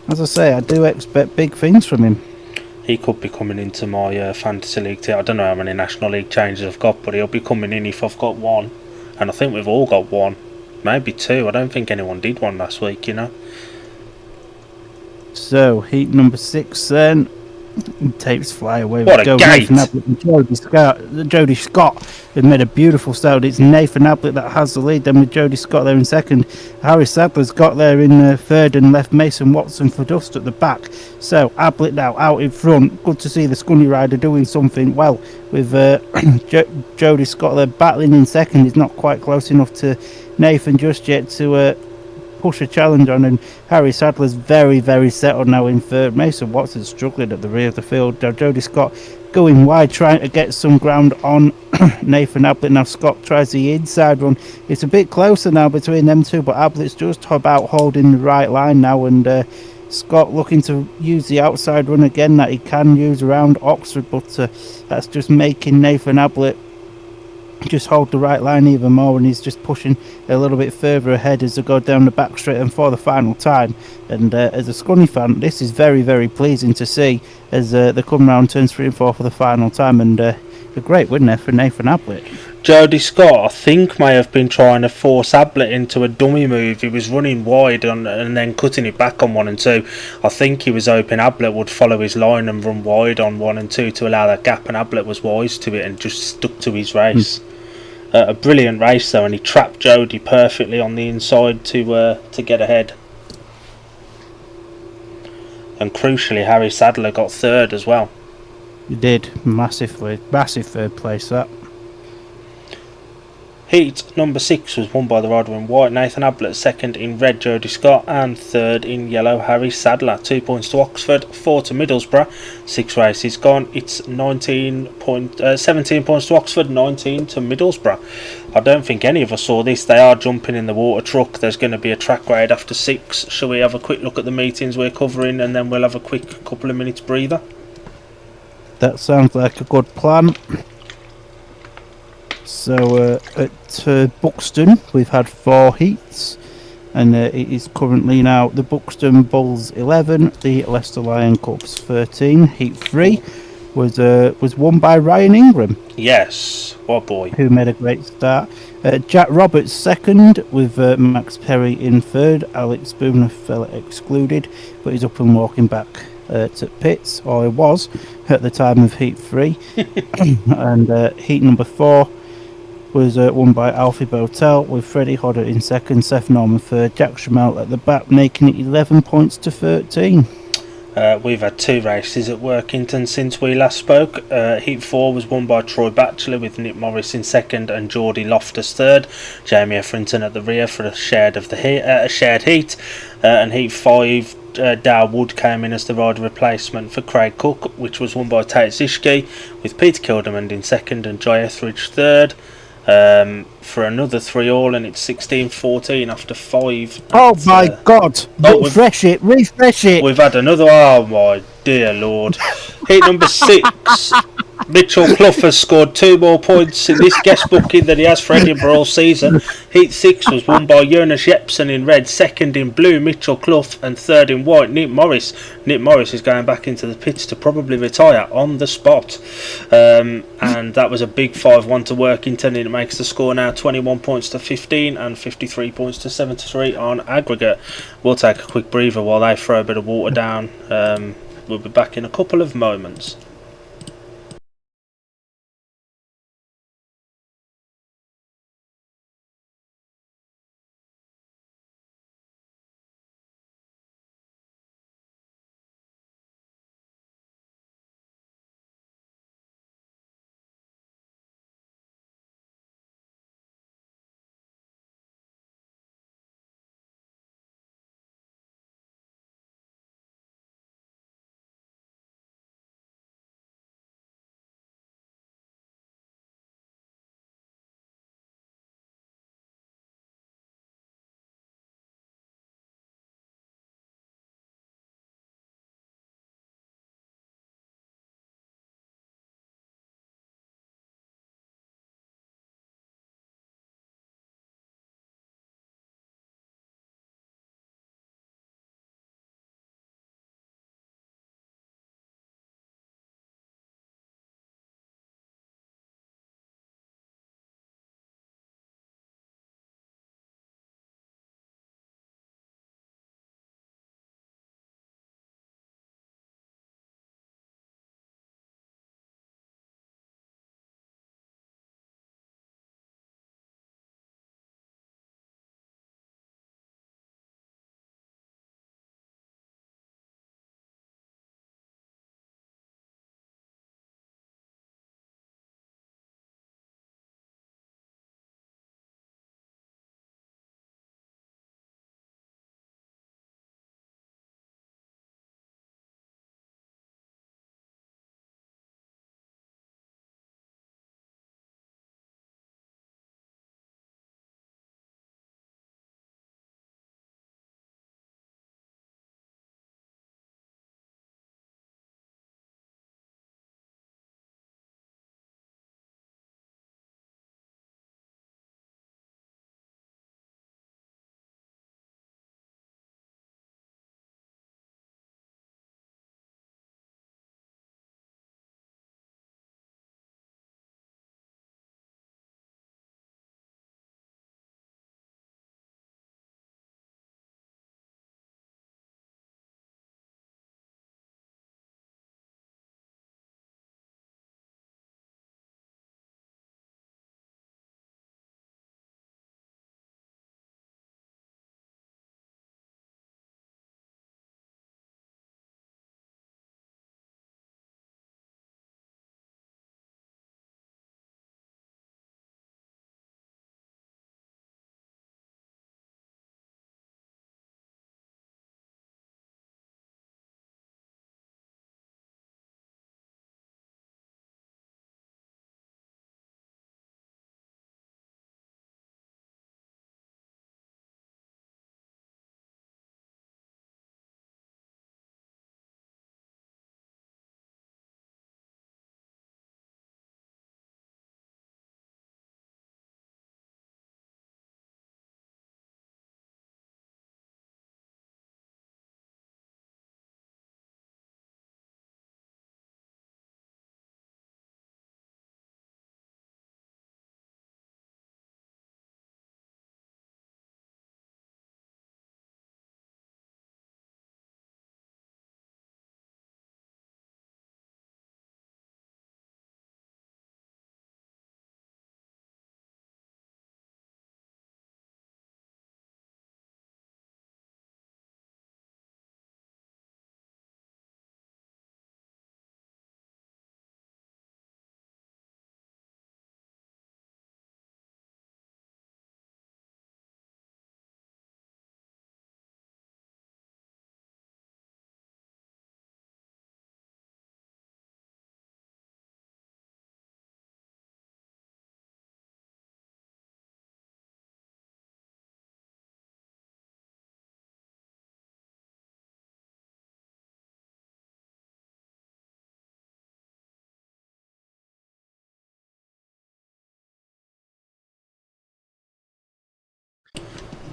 as I say, I do expect big things from him. He could be coming into my fantasy league team. I don't know how many National League changes I've got, but he'll be coming in if I've got 1. And I think we've all got 1. Maybe 2. I don't think anyone did 1 last week, you know. So, heat number 6 then. Tapes fly away. What a gate! Jody Scott has made a beautiful start. It's Nathan Ablett that has the lead, then with Jody Scott there in second. Harry Sadler's got there in third and left Mason Watson for dust at the back. So Ablett now out in front. Good to see the Scunny rider doing something well with Jody Scott there battling in second. He's not quite close enough to Nathan just yet to push a challenge on, and Harry Sadler's very, very settled now in third. Mason Watson's struggling at the rear of the field. Now Jody Scott going wide, trying to get some ground on Nathan Ablett. Now Scott tries the inside run. It's a bit closer now between them two, but Ablett's just about holding the right line now, and Scott looking to use the outside run again that he can use around Oxford, but that's just making Nathan Ablett just hold the right line even more, and he's just pushing a little bit further ahead as they go down the back straight and for the final time. And as a Scunny fan, this is very, very pleasing to see as they come round turns 3 and 4 for the final time, and a great win there for Nathan Ablett. Jody Scott, I think, may have been trying to force Ablett into a dummy move. He was running wide and then cutting it back on 1 and 2. I think he was hoping Ablett would follow his line and run wide on 1 and 2 to allow that gap, and Ablett was wise to it and just stuck to his race. A brilliant race though, and he trapped Jody perfectly on the inside to get ahead. And crucially, Harry Sadler got third as well. He did, massive third place that. Heat number 6 was won by the rider in white, Nathan Ablett. Second in red, Jody Scott, and third in yellow, Harry Sadler. 2 points to Oxford, 4 to Middlesbrough. 6 races gone. It's 17 points to Oxford, 19 to Middlesbrough. I don't think any of us saw this. They are jumping in the water truck. There's going to be a track raid after 6. Shall we have a quick look at the meetings we're covering, and then we'll have a quick couple of minutes breather? That sounds like a good plan. So at Buxton we've had 4 heats, and it is currently now the Buxton Bulls 11, the Leicester Lion Cubs 13. Heat 3 was won by Ryan Ingram. Yes, what boy. Who made a great start. Jack Roberts second, with Max Perry in third. Alex Spooner fell excluded, but he's up and walking back to pits, or he was at the time of Heat 3. And Heat number 4 was won by Alfie Botel, with Freddie Hodder in second, Seth Norman third, Jack Schmelt at the back, making it 11 points to 13. We've had 2 races at Workington since we last spoke. Heat 4 was won by Troy Batchelor, with Nick Morris in second and Geordie Loftus third. Jamie Effrington at the rear for a shared heat. And Heat 5, Dow Wood came in as the rider replacement for Craig Cook, which was won by Tate Zishki, with Peter Kildemand in second and Jay Etheridge third. For another 3 all, and it's 16-14 after 5. Oh my God! Refresh it! We've had another. Oh my dear Lord! Heat number 6. Mitchell Clough has scored 2 more points in this guest booking than he has for Edinburgh all season. Heat 6 was won by Jonas Jepsen in red, second in blue Mitchell Clough, and third in white Nick Morris. Nick Morris is going back into the pits to probably retire on the spot. And that was a big 5-1 to Workington, and it makes the score now 21 points to 15 and 53 points to 73 on aggregate. We'll take a quick breather while they throw a bit of water down. We'll be back in a couple of moments.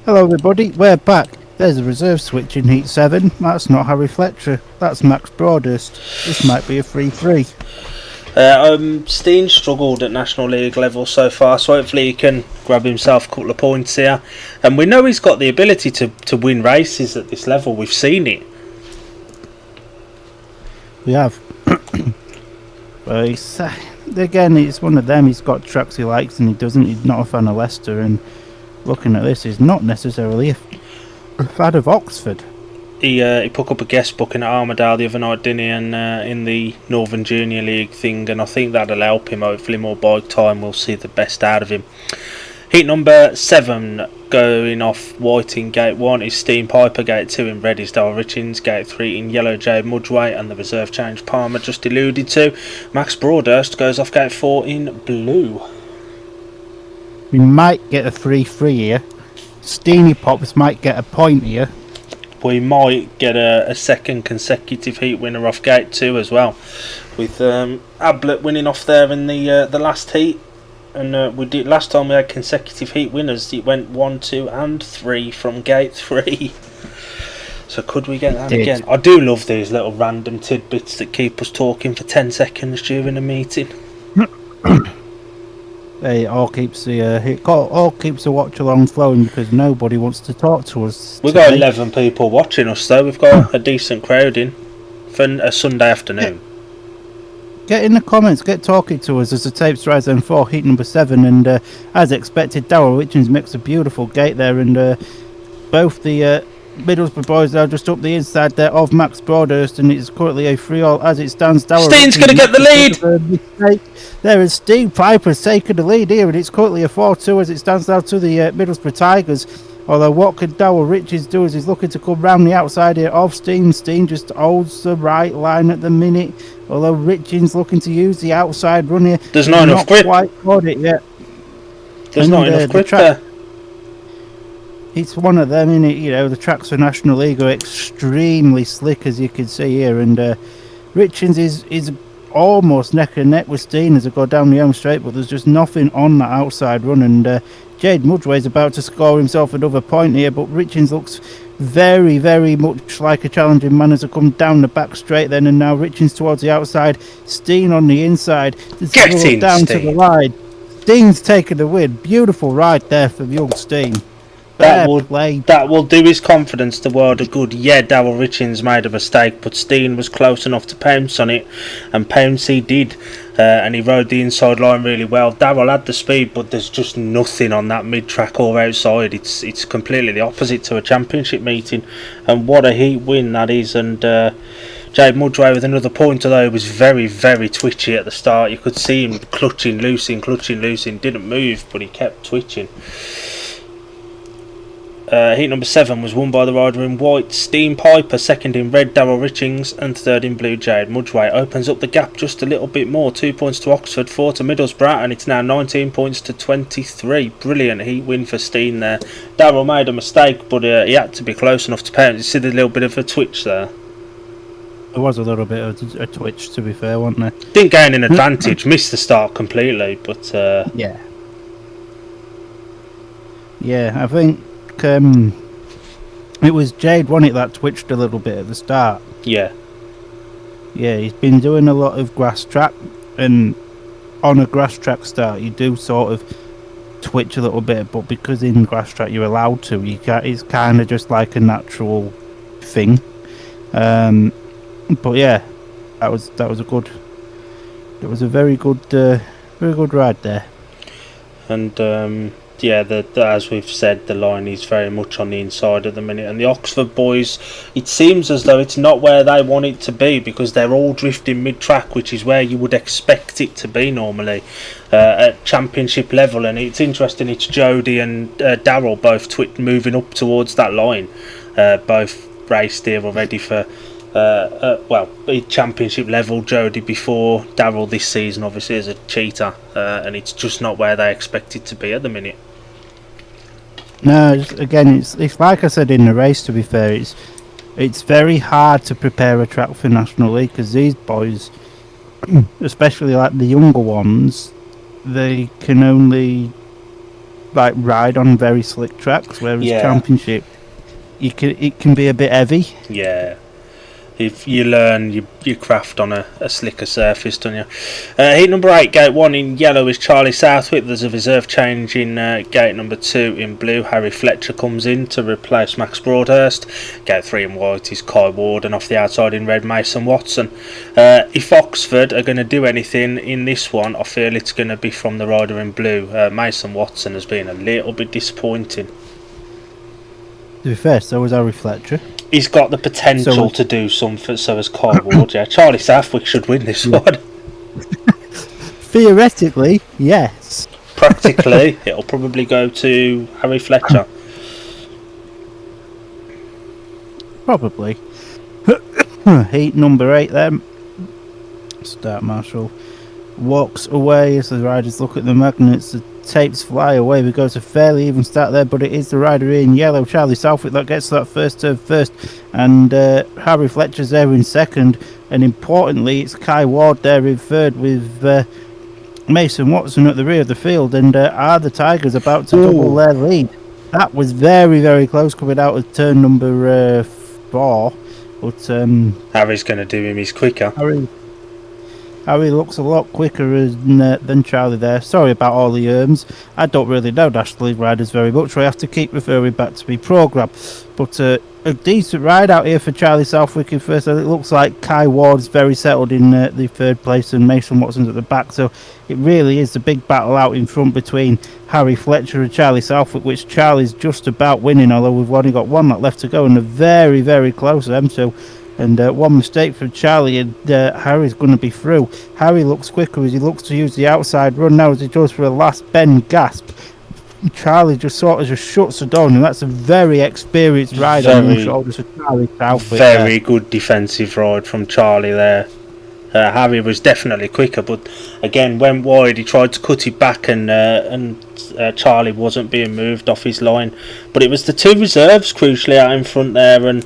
Hello everybody, we're back. There's a reserve switch in Heat 7. That's not Harry Fletcher, that's Max Broadhurst. This might be a 3-3. Steen struggled at National League level so far, so hopefully he can grab himself a couple of points here. And we know he's got the ability to win races at this level, we've seen it. We have. But again, it's one of them, he's got tracks he likes and he doesn't. He's not a fan of Leicester, and looking at this, he's not necessarily a fan of Oxford. He put up a guest booking at Armadale the other night, didn't he? And in the Northern Junior League thing, and I think that'll help him. Hopefully, more bike time. We'll see the best out of him. Heat number 7 going off white in gate 1 is Steam Piper. Gate 2 in red is Dale Richins. Gate 3 in yellow Jade Mudgeway, and the reserve change Palmer just alluded to. Max Broadhurst goes off gate 4 in blue. We might get a 3-3 here. Steeny Pops might get a point here. We might get a second consecutive heat winner off gate 2 as well, with Ablett winning off there in the last heat. And we did last time we had consecutive heat winners. It went 1, 2, and 3 from gate 3. So could we get that again? I do love these little random tidbits that keep us talking for 10 seconds during a meeting. It all keeps the watch along flowing because nobody wants to talk to us. We've got 11 people watching us though. We've got a decent crowd in for a Sunday afternoon. Get in the comments, get talking to us as the tapes rise on 4, heat number 7, and as expected, Darryl Richards makes a beautiful gate there, and both the Middlesbrough boys are just up the inside there of Max Broadhurst, and it's currently a 3-all as it stands. Steen's going to get the lead! There is Steve Piper's taking the lead here, and it's currently a 4-2 as it stands now to the Middlesbrough Tigers. Although what could Darryl Richards do as he's looking to come round the outside here of Steen. Steen just holds the right line at the minute. Although Richards looking to use the outside run here. There's not enough grip. Quite got it yet. There's not enough grip there. It's one of them, innit? You know, the tracks for National League are extremely slick, as you can see here. And Richards is almost neck and neck with Steen as they go down the home straight, but there's just nothing on that outside run. And Jade Mudgeway's about to score himself another point here, but Richards looks very, very much like a challenging man as they come down the back straight then, and now Richards towards the outside, Steen on the inside. Get in, down Steen. To the line. Steen's taking the win. Beautiful ride there from young Steen. That will do his confidence the world of good. Yeah, Darryl Richards made a mistake, but Steen was close enough to pounce on it, and pounce he did, and he rode the inside line really well. Darryl had the speed, but there's just nothing on that mid-track or outside. It's completely the opposite to a championship meeting, and what a heat win that is. And Jade Mudgeway with another point, although he was very, very twitchy at the start. You could see him clutching, loosing, didn't move, but he kept twitching. Heat number 7 was won by the rider in white, Steam Piper, second in red, Darryl Richings, and third in blue, Jade Mudgeway. Opens up the gap just a little bit more, 2 points to Oxford, 4 to Middlesbrough, and it's now 19 points to 23. Brilliant heat win for Steen there. Darryl made a mistake, but he had to be close enough to pounce. You see the little bit of a twitch there? There was a little bit of a twitch, to be fair, wasn't there? Didn't gain an advantage, missed the start completely, but yeah, I think it was Jade, wasn't it, that twitched a little bit at the start? Yeah, he's been doing a lot of grass track, and on a grass track start you do sort of twitch a little bit, but because in grass track you're allowed to, it's kind of just like a natural thing. But yeah, that was a very good ride there. And yeah, as we've said, the line is very much on the inside at the minute, and the Oxford boys, it seems as though it's not where they want it to be, because they're all drifting mid-track, which is where you would expect it to be normally at championship level. And it's interesting, it's Jody and Darryl both moving up towards that line, both raced here already for championship level. Jody before, Darryl this season obviously as a cheater, and it's just not where they expect it to be at the minute. No, it's like I said in the race, to be fair, it's very hard to prepare a track for National League, because these boys, especially like the younger ones, they can only like ride on very slick tracks, whereas Yeah. Championship, it can be a bit heavy. Yeah. If you learn your craft on a slicker surface, don't you? Heat number 8, gate 1 in yellow is Charlie Southwick. There's a reserve change in gate number 2 in blue. Harry Fletcher comes in to replace Max Broadhurst. Gate 3 in white is Kai Ward, and off the outside in red, Mason Watson. If Oxford are going to do anything in this one, I feel it's going to be from the rider in blue. Mason Watson has been a little bit disappointing. To be fair, so was Harry Fletcher. He's got the potential to do something, so has Kai Ward. Yeah, Charlie Southwick should win this one. Theoretically, yes. Practically, it'll probably go to Harry Fletcher. Probably. Heat number 8 then. Start Marshall walks away as the riders look at the magnets. The tapes fly away. We go to fairly even start there, but it is the rider in yellow, Charlie Southwick, that gets that first turn first, and Harry Fletcher's there in second, and importantly it's Kai Ward there in third with Mason Watson at the rear of the field. And are the Tigers about to double their lead? That was very, very close coming out of turn number 4, but Harry's going to do him. He's quicker. Harry looks a lot quicker than Charlie there. Sorry about all the I don't really know National League riders very much, so I have to keep referring back to my programme. But a decent ride out here for Charlie Southwick in first. It looks like Kai Ward's very settled in the third place, and Mason Watson's at the back. So it really is a big battle out in front between Harry Fletcher and Charlie Southwick, which Charlie's just about winning, although we've only got one lap left to go, and they're very, very close to them. So. And one mistake from Charlie, and Harry's going to be through. Harry looks quicker as he looks to use the outside run now as he goes for a last bend gasp. Charlie just sort of just shuts the door, and that's a very experienced ride on the shoulders of Charlie Southwick. Very good defensive ride from Charlie there. Harry was definitely quicker, but again went wide. He tried to cut it back, and Charlie wasn't being moved off his line. But it was the two reserves crucially out in front there, and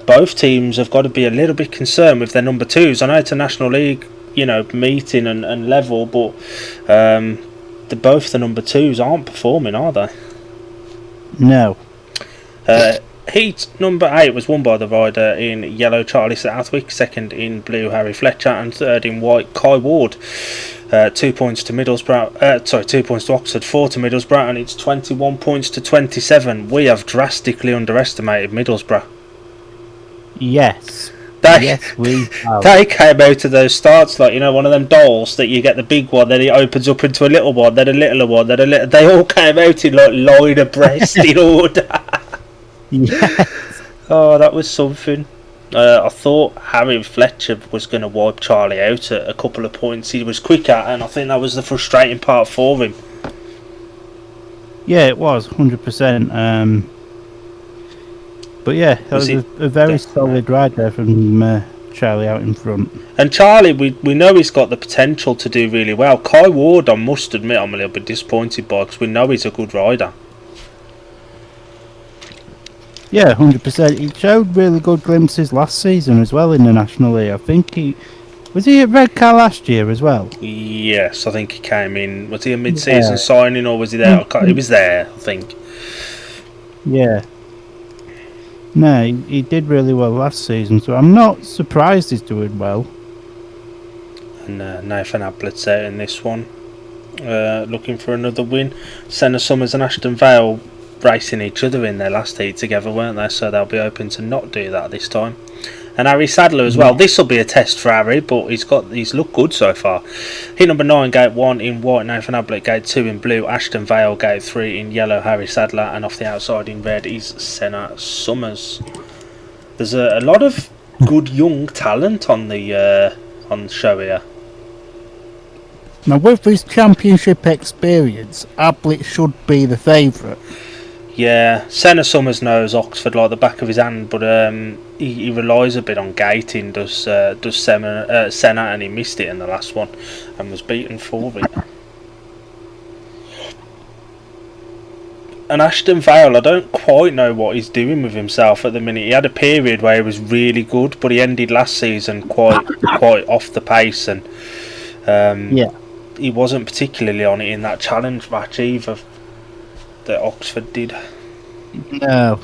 both teams have got to be a little bit concerned with their number twos. I know it's a National League, meeting and level, but both the number twos aren't performing, are they? No. Heat number 8 was won by the rider in yellow, Charlie Southwick, second in blue, Harry Fletcher, and third in white, Kai Ward. 2 points to Middlesbrough, 2 points to Oxford, 4 to Middlesbrough, and it's 21 points to 27. We have drastically underestimated Middlesbrough. Yes. Yes, we have. They came out of those starts like, one of them dolls that you get the big one, then it opens up into a little one, then a littler one, then a little. They all came out in like line abreast in order. Yes. Oh, that was something. I thought Harry Fletcher was going to wipe Charlie out at a couple of points. He was quicker, and I think that was the frustrating part for him. Yeah, it was 100%. But yeah, that was a very solid ride there from Charlie out in front. And Charlie, we know he's got the potential to do really well. Kai Ward, I must admit, I'm a little bit disappointed by, because we know he's a good rider. Yeah, 100%. He showed really good glimpses last season as well in the National League. I think was he at Redcar last year as well? Yes, I think he came in. Was he a mid-season signing, or was he there? He was there, I think. Yeah. No, he did really well last season, so I'm not surprised he's doing well. And Nathan Ablett's out in this one, looking for another win. Senna Summers and Ashton Vale racing each other in their last heat together, weren't they? So they'll be open to not do that this time. And Harry Sadler as well. This will be a test for Harry, but he's looked good so far. Heat number 9, gate 1 in white, Nathan Ablett, gate 2 in blue, Ashton Vale, gate 3 in yellow, Harry Sadler, and off the outside in red is Senna Summers. There's a lot of good young talent on the show here. Now, with his championship experience, Ablett should be the favourite. Yeah, Senna Summers knows Oxford like the back of his hand, but he relies a bit on gating, does Senna, and he missed it in the last one and was beaten for it. And Ashton Vale, I don't quite know what he's doing with himself at the minute. He had a period where he was really good, but he ended last season quite off the pace, and he wasn't particularly on it in that challenge match either. that Oxford did. No.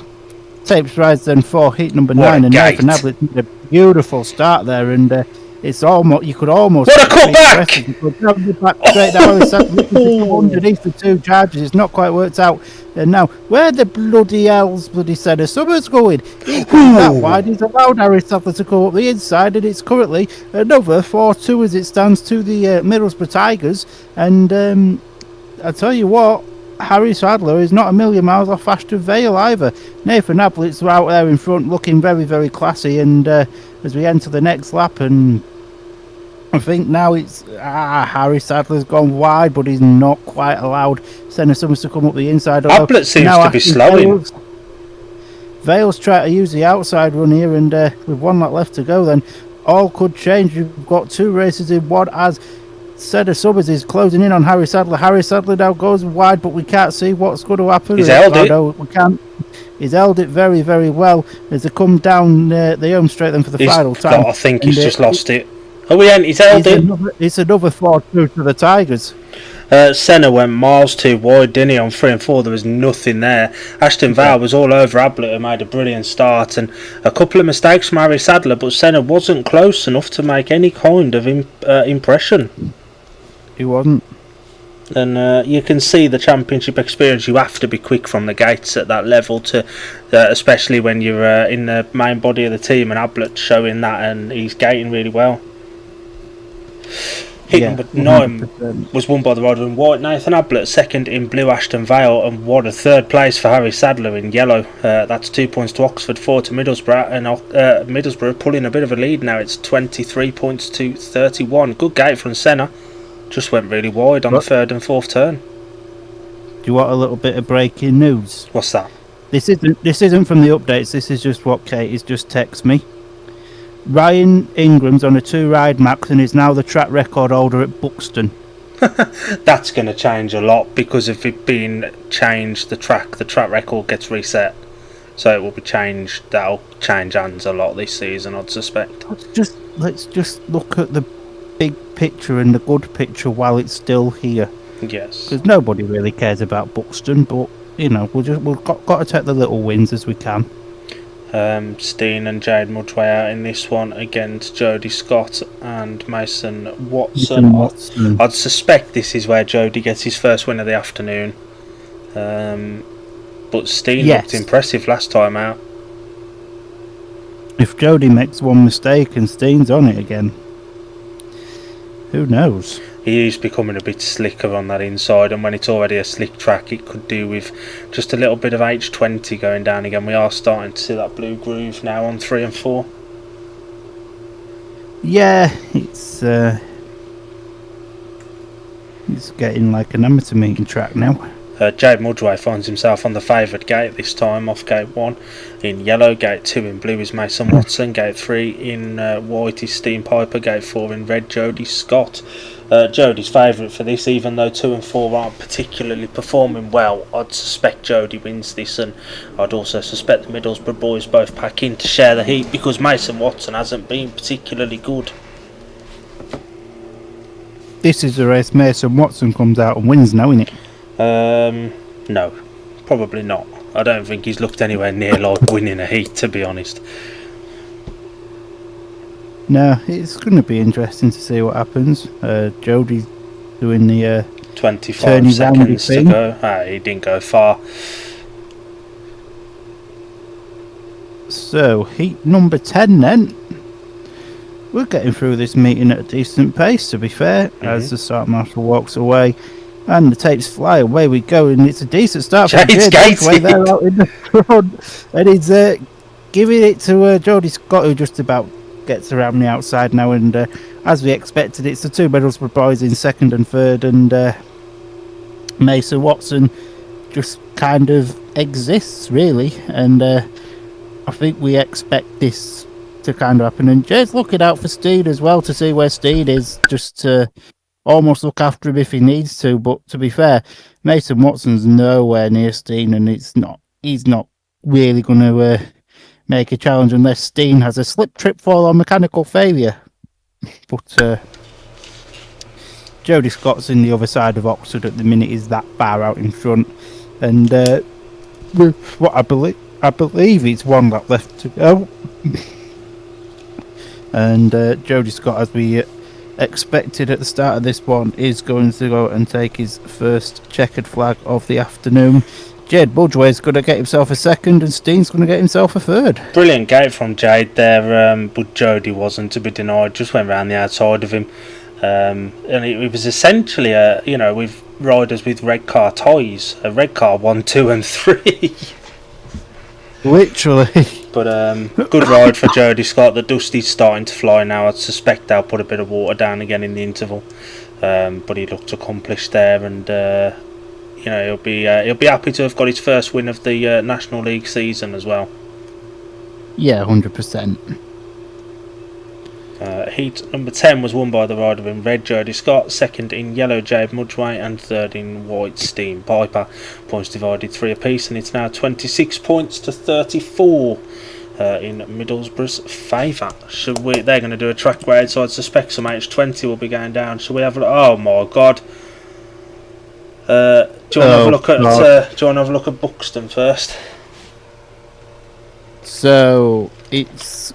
Tapes rise then for heat number What 9, a and now gate. for Nablett did a beautiful start there, and it's almost you could almost What a cutback! you could have the back straight down. It's underneath the two charges. It's not quite worked out. And now, where the bloody hell's bloody Senna Summers going? He's going that wide. He's allowed Harry Sadler to go up the inside, and it's currently another 4-2 as it stands to the Middlesbrough Tigers. And I tell you what, Harry Sadler is not a million miles off Ashton Vale either. Nathan Ablett's out there in front looking very, very classy, and as we enter the next lap, and I think now it's Harry Sadler's gone wide, but he's not quite allowed Senna Summers to come up the inside. Ablett seems to be slowing. Vale's trying to use the outside run here, and with one lap left to go, then all could change. You've got two races in one as Senna Summers is closing in on Harry Sadler. Harry Sadler now goes wide, but we can't see what's going to happen. He's held it. We can't. He's held it very, very well as they come down the home straight then for the final time. I think he's just lost it. Oh, he's held it. It's another 4-2 to the Tigers. Senna went miles too wide, didn't he, on 3 and 4? There was nothing there. Ashton Vale was all over Ablett, who made a brilliant start, and a couple of mistakes from Harry Sadler, but Senna wasn't close enough to make any kind of impression. He wasn't. And you can see the championship experience. You have to be quick from the gates at that level, to especially when you're in the main body of the team, and Ablett's showing that, and he's gating really well. Heat number 9 100%. Was won by the rider in white, Nathan Ablett. Second in blue, Ashton Vale. And what a third place for Harry Sadler in yellow. That's 2 points to Oxford, 4 to Middlesbrough. And Middlesbrough pulling a bit of a lead now. It's 23 points to 31. Good gate from Senna. Just went really wide on the third and fourth turn. Do you want a little bit of breaking news? What's that? This isn't from the updates. This is just what Kate has just texted me. Ryan Ingram's on a 2-ride max and is now the track record holder at Buxton. That's going to change a lot because if it being changed, the track record gets reset, so it will be changed. That'll change hands a lot this season, I'd suspect. Let's just look at the big picture and the good picture while it's still here. Yes. Because nobody really cares about Buxton, but you know we've got to take the little wins as we can. Steen and Jade Mudway out in this one against Jody Scott and Mason Watson. I'd suspect this is where Jody gets his first win of the afternoon. But Steen looked impressive last time out. If Jody makes one mistake and Steen's on it again, who knows? He is becoming a bit slicker on that inside, and when it's already a slick track, it could do with just a little bit of H20 going down again. We are starting to see that blue groove now on 3 and 4. Yeah, it's getting like an amateur meeting track now. Jade Mudway finds himself on the favoured gate this time, off gate 1 in yellow, gate 2 in blue is Mason Watson, gate 3 in white is Steen Piper, gate 4 in red Jody Scott. Jody's favourite for this, even though 2 and 4 aren't particularly performing well. I'd suspect Jody wins this, and I'd also suspect the Middlesbrough boys both pack in to share the heat because Mason Watson hasn't been particularly good. This is a race Mason Watson comes out and wins now, isn't it? No, probably not. I don't think he's looked anywhere near like winning a heat, to be honest. No, it's going to be interesting to see what happens. Jody's doing the 25 seconds to go. He didn't go far. So, heat number 10 then. We're getting through this meeting at a decent pace, to be fair, as the start marshal walks away. And the tapes fly, away we go, and it's a decent start for Jade way there out in the front. And he's giving it to Jody Scott, who just about gets around the outside now. And as we expected, it's the two Middlesbrough boys in second and third, and Mason Watson just kind of exists, really. And I think we expect this to kind of happen. And Jade's looking out for Steed as well to see where Steed is, just to almost look after him if he needs to. But to be fair, Mason Watson's nowhere near Steen, and he's not really going to make a challenge unless Steen has a slip, trip, fall or mechanical failure. But Jody Scott's in the other side of Oxford at the minute, is that far out in front. And with what I believe it's one lap left to go. And Jody Scott, as we expected at the start of this one, is going to go and take his first checkered flag of the afternoon. Jade Budgeway's going to get himself a second, and Steen's going to get himself a third. Brilliant gate from Jade there, but Jody wasn't to be denied. Just went round the outside of him, and it was essentially with riders with red car ties, a red car 1, 2, and 3. Literally. But good ride for Jody Scott. The dusty's starting to fly now. I suspect they'll put a bit of water down again in the interval, but he looked accomplished there, and he'll be happy to have got his first win of the National League season as well. Yeah, 100%. Heat number 10 was won by the rider in red, Jody Scott, second in yellow, Jade Budgeway, and third in white, Steen Piper. Points divided 3 apiece, and it's now 26 points to 34 in Middlesbrough's favour. They're going to do a track grade, so I'd suspect some H20 will be going down. Shall we have a look? Oh my god. Do you want to have a look at Buxton first? So it's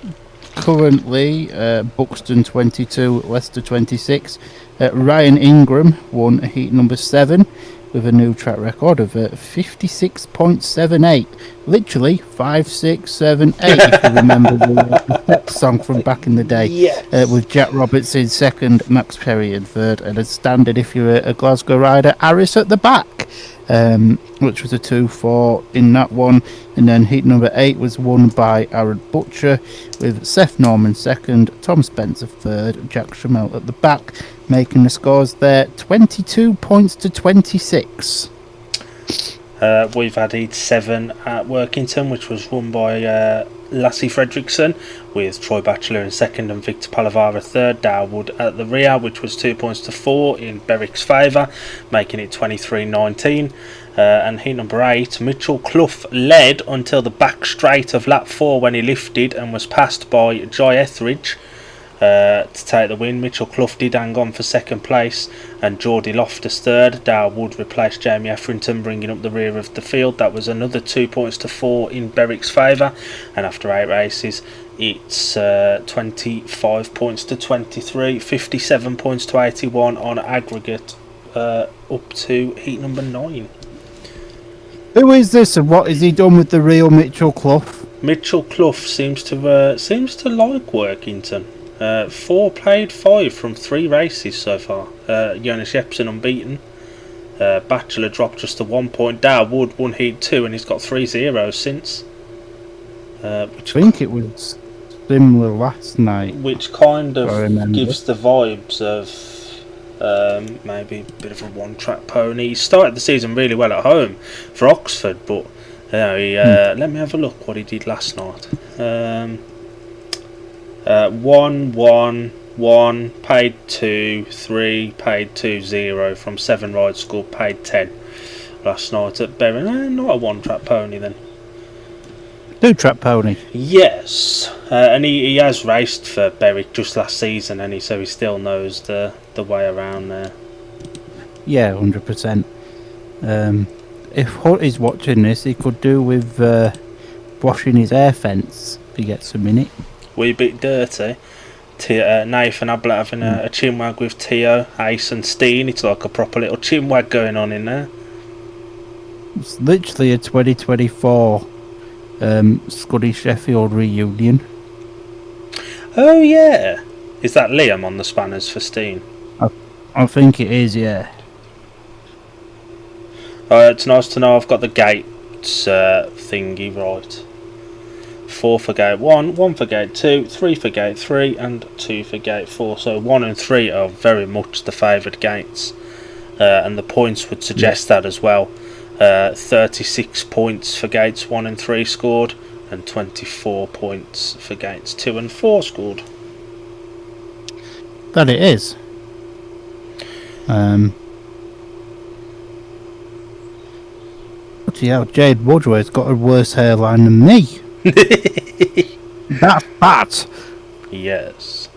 currently Buxton 22, Leicester 26. Ryan Ingram won heat number 7 with a new track record of 56.78. Literally 5, 6, 7, 8. If you remember the song from back in the day. Yes. With Jack Roberts in second, Max Perry in third, and a standard if you're a Glasgow rider, Harris at the back. Which was a 2-4 in that one, and then heat number 8 was won by Aaron Butcher with Seth Norman second, Tom Spencer third, Jack Trammell at the back, making the scores there 22 points to 26. We've had heat 7 at Workington, which was won by Lassie Fredrickson with Troy Batchelor in second and Victor Palavara third. Darwood at the rear, which was 2 points to 4 in Berwick's favour, making it 23-19. And heat number 8, Mitchell Clough led until the back straight of lap 4 when he lifted and was passed by Jai Etheridge to take the win. Mitchell Clough did hang on for second place, and Geordie Loftus third. Darwood replaced Jamie Etherington, bringing up the rear of the field. That was another 2 points to 4 in Berwick's favour, and after 8 races it's 25 points to 23, 57 points to 81 on aggregate, up to heat number 9. Who is this, and what has he done with the real Mitchell Clough? Mitchell Clough seems to like Workington. 4 played 5 from 3 races so far. Jonas Jepsen unbeaten. Batchelor dropped just to 1 point. Darwood won heat 2 and he's got 3 zeros since. I think it was similar last night. Which kind of gives the vibes of maybe a bit of a one-track pony. He started the season really well at home for Oxford, but let me have a look what he did last night. 1-1-1, paid 2, 3, paid 2, 0 from 7 rides scored, paid 10 last night at Berwick. Not a one-track pony then. 2-track pony. Yes, and he has raced for Berwick just last season, and so he still knows the way around there. Yeah, 100%. If Hunt is watching this, he could do with washing his air fence if he gets a minute. Wee bit dirty. Nathan Ablett having a chinwag with Tio, Ace and Steen. It's like a proper little chinwag going on in there. It's literally a 2024 Scuddy Sheffield reunion. Oh yeah, is that Liam on the spanners for Steen? I think it is, yeah. It's nice to know I've got the gates thingy right. 4 for gate 1, 1 for gate 2, 3 for gate 3 and 2 for gate 4. So 1 and 3 are very much the favoured gates, and the points would suggest that as well. 36 points for gates 1 and 3 scored, and 24 points for gates 2 and 4 scored. That it is. Bloody hell, Jade Woodward's got a worse hairline than me. That's bad. Yes.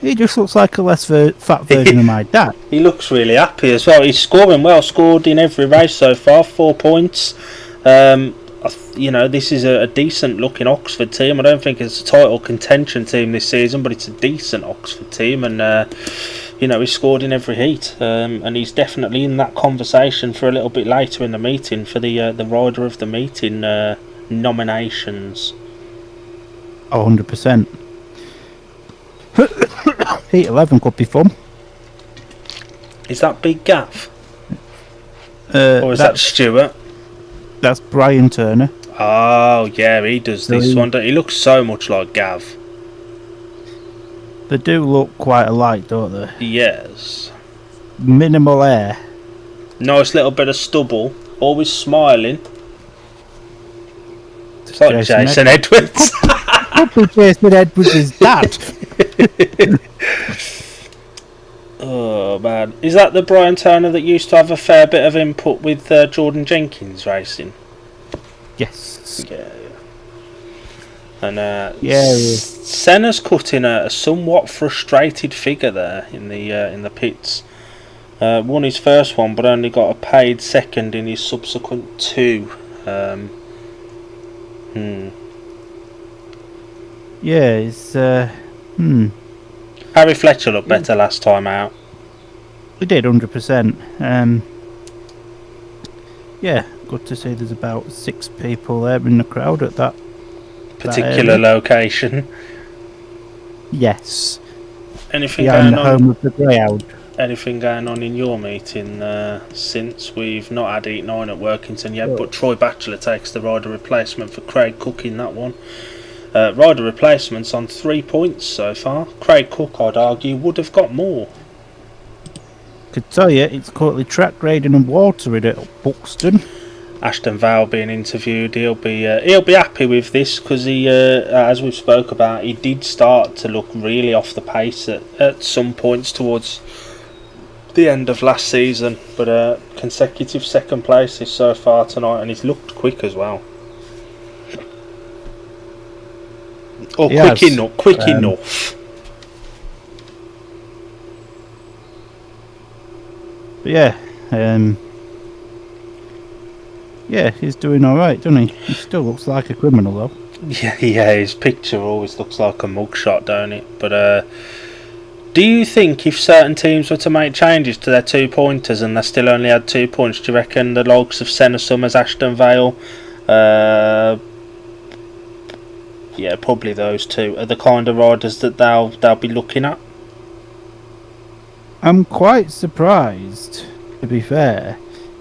He just looks like a less fat version of my dad. He looks really happy as well. He's scoring well, scored in every race so far, 4 points. This is a decent looking Oxford team. I don't think it's a title contention team this season, but it's a decent Oxford team, and he's scored in every heat, and he's definitely in that conversation for a little bit later in the meeting for the rider of the meeting nominations. 100%. Heat 11 could be fun. Is that Big Gav? Or is that Stuart? That's Brian Turner. Oh, yeah, he does this one. He looks so much like Gav. They do look quite alike, don't they? Yes. Minimal hair. Nice little bit of stubble. Always smiling. It's like Jason Edwards. Could be Jason Edwards' dad. Oh, man. Is that the Brian Turner that used to have a fair bit of input with Jordan Jenkins racing? Yes. Yeah. And yeah. Senna's cutting a somewhat frustrated figure there in the pits. Won his first one, but only got a paid second in his subsequent 2. Yeah, it's Harry Fletcher looked better last time out. We did 100%. Yeah, good to see there's about 6 people there in the crowd at that particular location. Yes. Anything behind going the on? home of the Greyhound. Anything going on in your meeting since we've not had Heat 9 at Workington yet, but Troy Batchelor takes the rider replacement for Craig Cook in that one. Rider replacements on 3 points so far. Craig Cook, I'd argue, would have got more. Could tell you, it's currently track grading and watering at Buxton. Ashton Vale being interviewed, he'll be happy with this because he, as we've spoke about, he did start to look really off the pace at some points towards the end of last season, but consecutive second places so far tonight, and he's looked quick as well. Or quick enough. But yeah, he's doing alright, doesn't he? He still looks like a criminal though. Yeah, his picture always looks like a mugshot, don't it? But do you think if certain teams were to make changes to their 2 pointers and they still only had 2 points, do you reckon the likes of Senna Summers, Ashton Vale, probably those 2 are the kind of riders that they'll be looking at? I'm quite surprised, to be fair,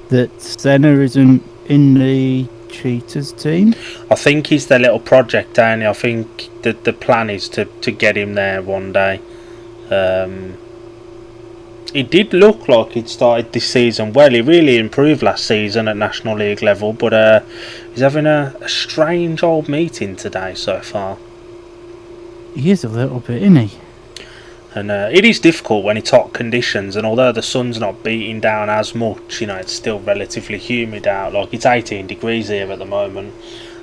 that Senna isn't in the Cheetahs team. I think he's their little project, and I think that the plan is to get him there one day. He did look like he'd started this season well. He really improved last season at National League level, but he's having a strange old meeting today so far. He is a little bit, isn't he? And it is difficult when it's hot conditions, and although the sun's not beating down as much, it's still relatively humid out. Like, it's 18 degrees here at the moment,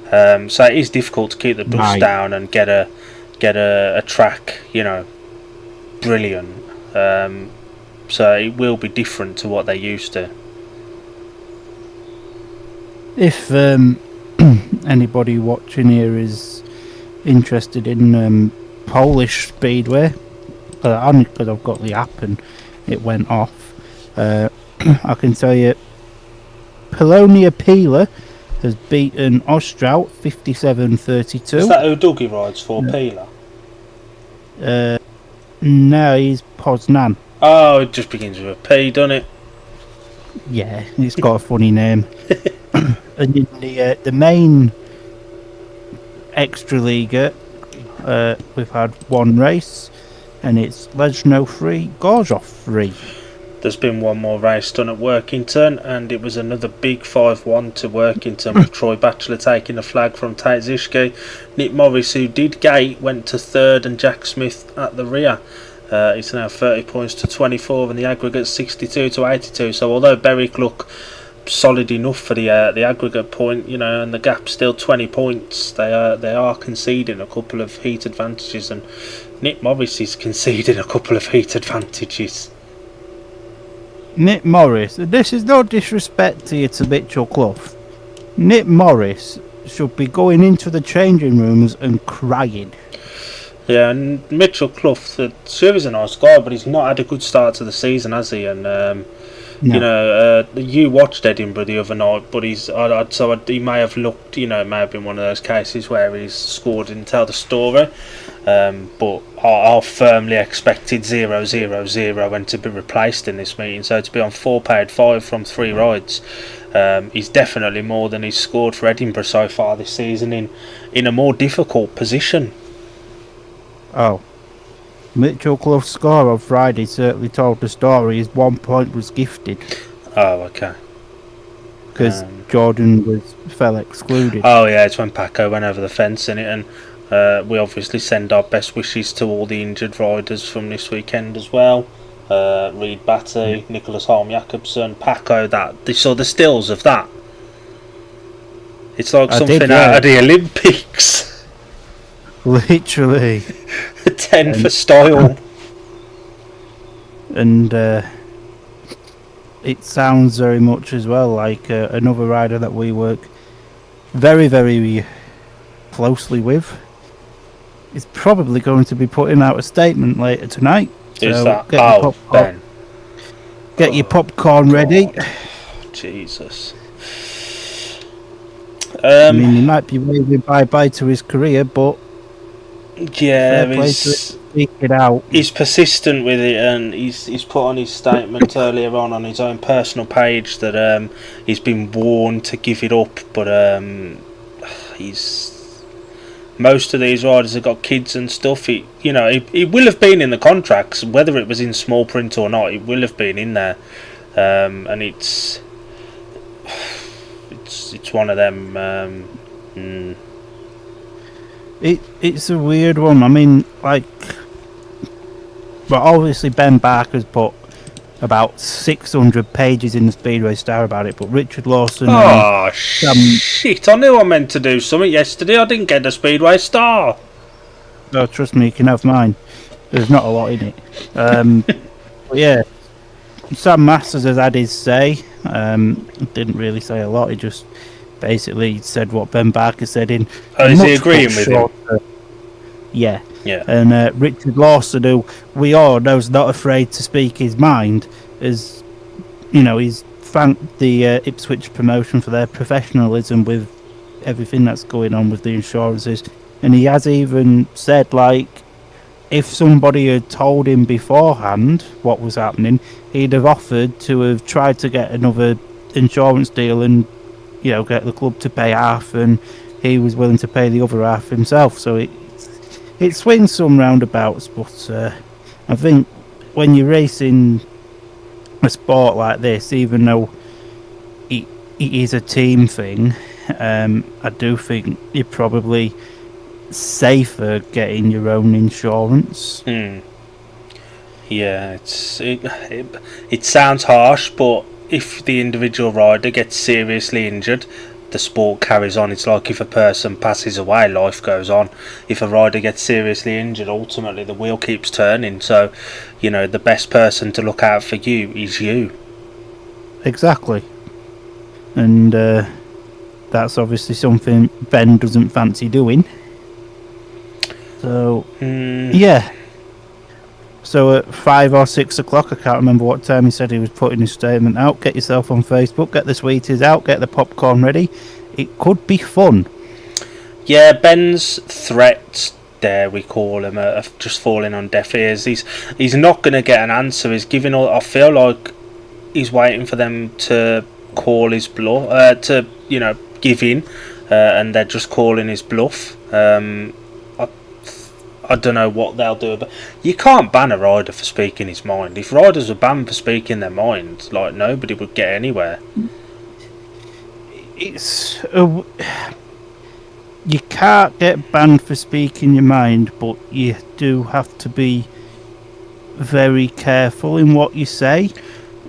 so it is difficult to keep the dust down and get a track, brilliant. So it will be different to what they're used to. If anybody watching here is interested in Polish Speedway, only because I've got the app and it went off, I can tell you Polonia Pila has beaten Ostrout 57-32. Is that who Dougie rides for, Pila? No, he's Poznan. Oh, it just begins with a P, doesn't it? Yeah, it's got a funny name. And in the main Extra Liga, we've had one race, and it's Lezno 3, Gorzov 3. There's been one more race done at Workington, and it was another big 5-1 to Workington with Troy Batchelor taking the flag from Tate Zishke. Nick Morris, who did gate, went to 3rd, and Jack Smith at the rear. It's now 30 points to 24, and the aggregate 62 to 82. So although Berwick look solid enough for the aggregate point, and the gap's still 20 points, they are conceding a couple of heat advantages, and Nick Morris is conceding a couple of heat advantages. Nick Morris, this is no disrespect to you to Mitchell Clough. Nick Morris should be going into the changing rooms and crying. Yeah, and Mitchell Clough, sure he's a nice guy, but he's not had a good start to the season, has he? And No. you know, you watched Edinburgh the other night, but he may have looked, you know, it may have been one of those cases where he's scored and tell the story. But I firmly expected 0-0-0 and to be replaced in this meeting. So to be on 4 paid 5 from 3 rides, he's definitely more than he's scored for Edinburgh so far this season in a more difficult position. Oh. Mitchell Clough's score on Friday certainly told the story. His 1 point was gifted. Oh, okay. Because Jordan fell excluded. Oh, yeah, it's when Paco went over the fence in it, and we obviously send our best wishes to all the injured riders from this weekend as well. Reed Batty, Nicholas Holm Jakobsen, Paco, they saw the stills of that. It's like something out of the Olympics. Literally. 10 for style. And it sounds very much as well like another rider that we work very, very closely with is probably going to be putting out a statement later tonight. Is so that? Ben. Get your popcorn ready. Jesus. I mean, he might be waving bye-bye to his career, but yeah, he's persistent with it, and he's put on his statement earlier on his own personal page that he's been warned to give it up, but most of these riders have got kids and stuff. He will have been in the contracts, whether it was in small print or not. It will have been in there, and it's one of them. It's a weird one. I mean, like, but obviously Ben Barker's put about 600 pages in the Speedway Star about it, but Richard Lawson... Oh, shit, I knew I meant to do something yesterday. I didn't get the Speedway Star. Oh, trust me, you can have mine. There's not a lot in it. But yeah, Sam Masters has had his say. Didn't really say a lot, he just basically said what Ben Barker said in... Oh, is he agreeing with him? Yeah. Yeah. And Richard Lawson, who we all know is not afraid to speak his mind, is, you know, he's thanked the Ipswich promotion for their professionalism with everything that's going on with the insurances. And he has even said, like, if somebody had told him beforehand what was happening, he'd have offered to have tried to get another insurance deal and, you know, get the club to pay half, and he was willing to pay the other half himself. So it swings some roundabouts, but I think when you're racing a sport like this, even though it is a team thing, I do think you're probably safer getting your own insurance. Yeah, it sounds harsh, but if the individual rider gets seriously injured, the sport carries on. It's like if a person passes away, life goes on. If a rider gets seriously injured, ultimately the wheel keeps turning. So, you know, the best person to look out for you is you. Exactly. And that's obviously something Ben doesn't fancy doing. So, yeah. So at 5 or 6 o'clock, I can't remember what time he said he was putting his statement out. Get yourself on Facebook, get the sweeties out, get the popcorn ready. It could be fun. Yeah, Ben's threats, dare we call him, are just falling on deaf ears. He's not going to get an answer. He's giving all. I feel like he's waiting for them to call his bluff, to give in, and they're just calling his bluff. I don't know what they'll do, but you can't ban a rider for speaking his mind. If riders were banned for speaking their mind, like, nobody would get anywhere. You can't get banned for speaking your mind, but you do have to be very careful in what you say.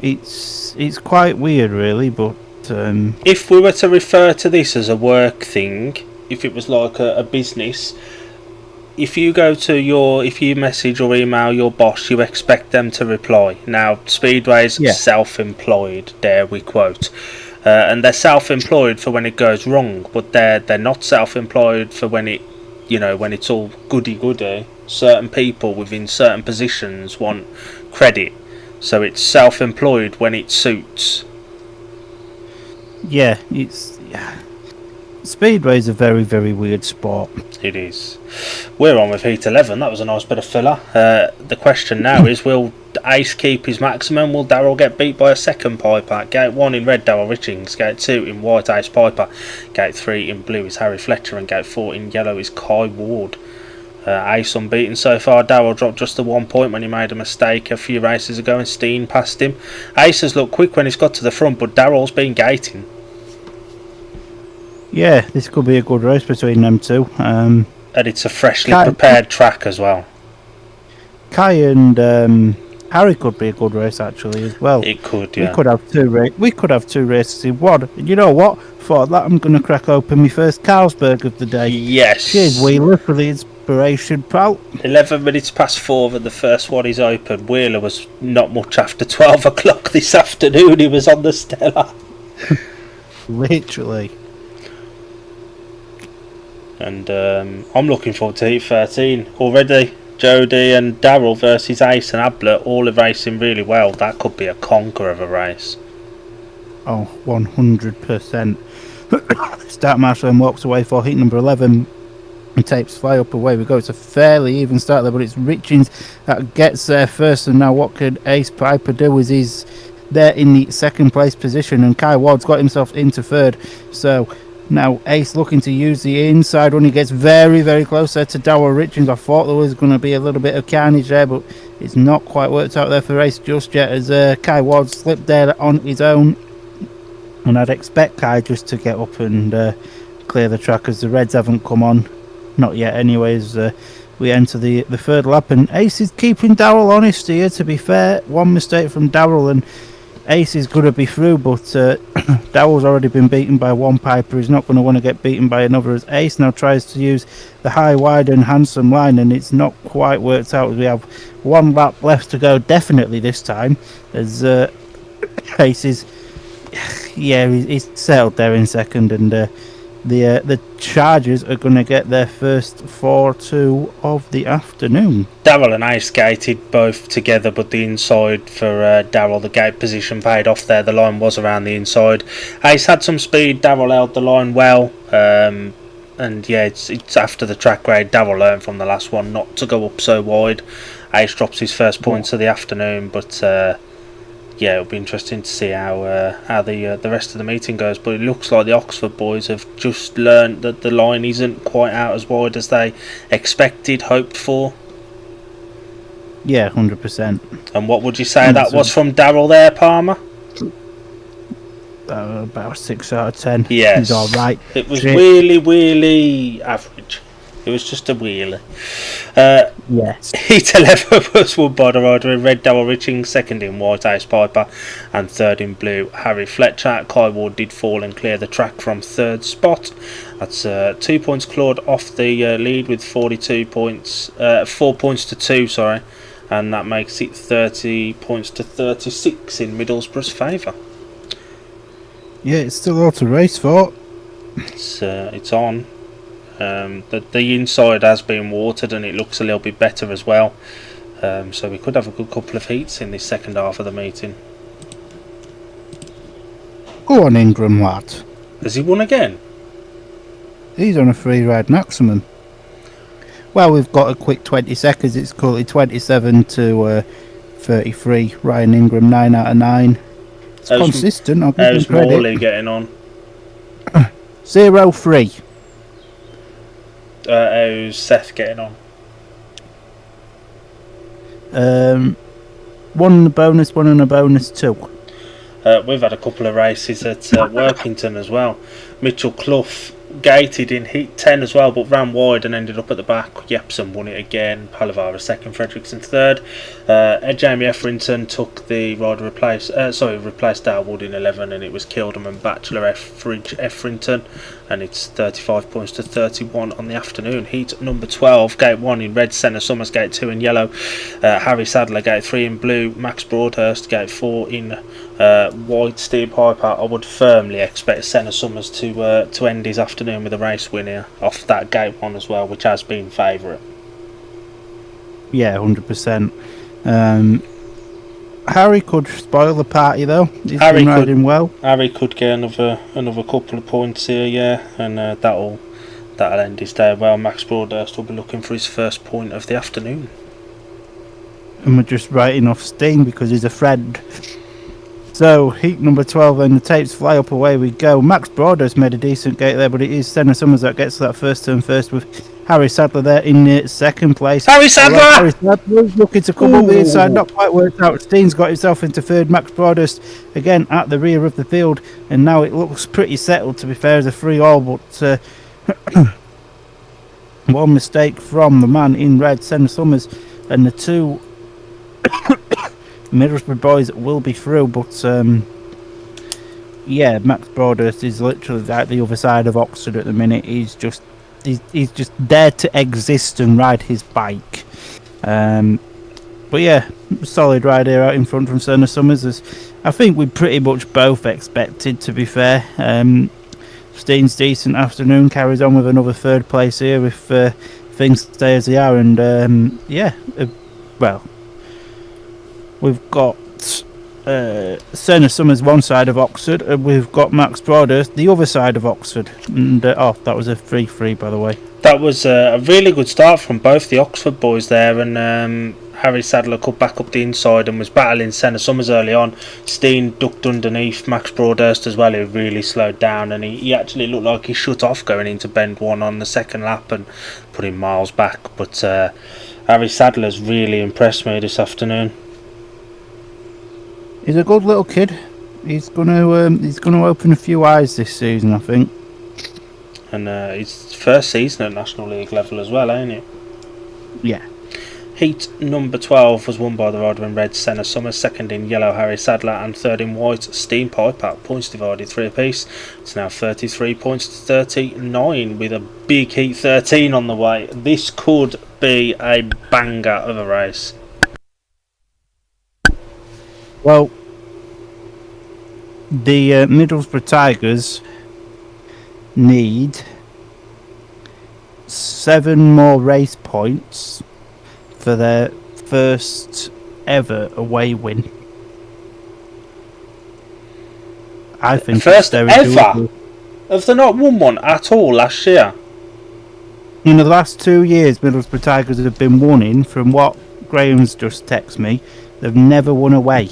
It's quite weird, really, but if we were to refer to this as a work thing, if it was like a business, if you message or email your boss, you expect them to reply. Now, Speedway's self-employed, dare we quote, and they're self-employed for when it goes wrong, but they're not self-employed for when it's all goody-goody. Certain people within certain positions want credit, so it's self-employed when it suits. Yeah, Speedway's a very, very weird sport. It is. We're on with Heat 11. That was a nice bit of filler. The question now is, will Ace keep his maximum? Will Darrell get beat by a second Piper? Gate 1 in red, Darrell Richings. Gate 2 in white, Ace Piper. Gate 3 in blue is Harry Fletcher. And Gate 4 in yellow is Kai Ward. Ace unbeaten so far. Darrell dropped just the 1 point when he made a mistake a few races ago and Steen passed him. Ace has looked quick when he's got to the front, but Darrell's been gating. Yeah, this could be a good race between them two. And it's a freshly prepared track as well. Kai and Harry could be a good race actually as well. It could, yeah. We could have two races in one. You know what? For that, I'm going to crack open my first Carlsberg of the day. Yes. Cheers, Wheeler, for the inspiration, pal. 11 minutes past 4 when the first one is open. Wheeler was not much after 12 o'clock this afternoon. He was on the Stella. Literally. And I'm looking forward to Heat 13 already. Jody and Darrell versus Ace and Ablett, all are racing really well. That could be a conquer of a race. Oh, 100%. Start Marshall and walks away for heat number 11 and tapes fly up away we go. It's a fairly even start there, but it's Richings that gets there first. And now what can Ace Piper do is he's there in the second place position and Kai Ward's got himself into third. So now Ace looking to use the inside when he gets very, very close there to Darrell Richings. I thought there was going to be a little bit of carnage there, but it's not quite worked out there for Ace just yet as Kai Ward slipped there on his own. And I'd expect Kai just to get up and clear the track as the Reds haven't come on. Not yet anyways. We enter the third lap and Ace is keeping Darrell honest here, to be fair. One mistake from Darrell and Ace is going to be through, but Darrell's already been beaten by one Piper. He's not going to want to get beaten by another as Ace now tries to use the high, wide and handsome line, and it's not quite worked out. We have one lap left to go, definitely this time, as Ace is, he's settled there in second, and the Chargers are going to get their first 4-2 of the afternoon. Darrell and Ace gated both together, but the inside for Darrell, the gate position paid off there. The line was around the inside. Ace had some speed, Darrell held the line well, and yeah, it's after the track grade. Darrell learned from the last one not to go up so wide. Ace drops his first points of the afternoon, but yeah, it'll be interesting to see how the rest of the meeting goes. But it looks like the Oxford boys have just learned that the line isn't quite out as wide as they expected, hoped for. Yeah, 100%. And what would you say that was from Darrell there, Palmer? About 6 out of 10. Yes. He's all right. It was really average. It was just a wheelie. Yes. Heat 11 was won by the rider in red, Darrell Richings, second in white, Ace Piper, and third in blue, Harry Fletcher. Kai Ward did fall and clear the track from third spot. That's 2 points clawed off the lead with 42 points, 4 points to 2, sorry, and that makes it 30 points to 36 in Middlesbrough's favour. Yeah, it's still all to race for. It's on. The inside has been watered and it looks a little bit better as well, so we could have a good couple of heats in this second half of the meeting. Go on, Ingram, lad. Has he won again? He's on a free ride maximum. Well, we've got a quick 20 seconds. It's currently 27 to 33. Ryan Ingram 9 out of 9. It's consistent. I'll give him credit. How's Morley getting on? 0-3. How's Seth getting on? One in the bonus, one in a bonus 2. We've had a couple of races at Workington as well. Mitchell Clough gated in heat 10 as well, but ran wide and ended up at the back. Jepsen won it again, Palavara second, Fredrickson third. Jamie Effrington took the rider replaced Darwood in 11, and it was Kilderman, Batchelor, Effrington, and it's 35 points to 31 on the afternoon. Heat number 12, gate 1 in red, Senna Summers, gate 2 in yellow, Harry Sadler, gate 3 in blue, Max Broadhurst, gate 4 in white, Steve Piper. I would firmly expect Senna Summers to end his afternoon with a race winner off that gate 1 as well, which has been favourite. Yeah, 100%. Harry could spoil the party though. He's been riding well. Harry could get another couple of points here, yeah, and that'll end his day well. Max Broadhurst will be looking for his first point of the afternoon. And we're just writing off Steen because he's a friend. So, heat number 12, and the tapes fly up, away we go. Max Broadhurst made a decent gate there, but it is Senna Summers that gets that first turn first, with Harry Sadler there in second place. Harry Sadler! Harry Sadler's looking to come up the inside, not quite worked out. Steen's got himself into third. Max Broadhurst again at the rear of the field, and now it looks pretty settled, to be fair, as a 3-all, but one mistake from the man in red, Senna Summers, and the two Middlesbrough boys will be through, but yeah, Max Broadhurst is literally at the other side of Oxford at the minute. He's just there to exist and ride his bike. But yeah, solid ride here out in front from Senna Summers, as I think we pretty much both expected, to be fair. Steen's decent afternoon carries on with another third place here if things stay as they are, and well, we've got Senna Summers one side of Oxford, and we've got Max Broadhurst the other side of Oxford. And that was a 3-3, by the way. That was a really good start from both the Oxford boys there, and Harry Sadler cut back up the inside and was battling Senna Summers early on. Steen ducked underneath Max Broadhurst as well, who really slowed down, and he actually looked like he shut off going into bend 1 on the second lap and put him miles back. But Harry Sadler's really impressed me this afternoon. He's a good little kid. He's gonna open a few eyes this season, I think. And his first season at National League level as well, ain't it? Yeah. Heat number 12 was won by the rider in red, Senna Summers, second in yellow, Harry Sadler, and third in white, Steen Piper. Points divided 3 apiece. It's now 33 points to 39, with a big Heat 13 on the way. This could be a banger of a race. Well, the Middlesbrough Tigers need 7 more race points for their first ever away win. I think first ever? Have they not won one at all last year? In the last 2 years, Middlesbrough Tigers have been winning. From what Graham's just texted me, they've never won away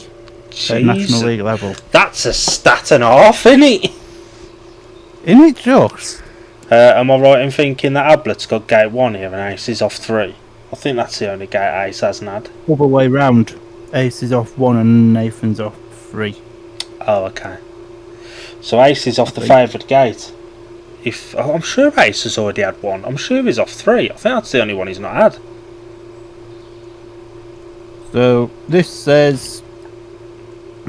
at National League level. That's a stat and a half, isn't it? Isn't it just? Am I right in thinking that Ablett's got gate 1 here and Ace is off 3? I think that's the only gate Ace hasn't had. Other way round. Ace is off 1 and Nathan's off 3. Oh, okay. So Ace is off the favoured gate. I'm sure Ace has already had 1. I'm sure he's off 3. I think that's the only one he's not had. So this says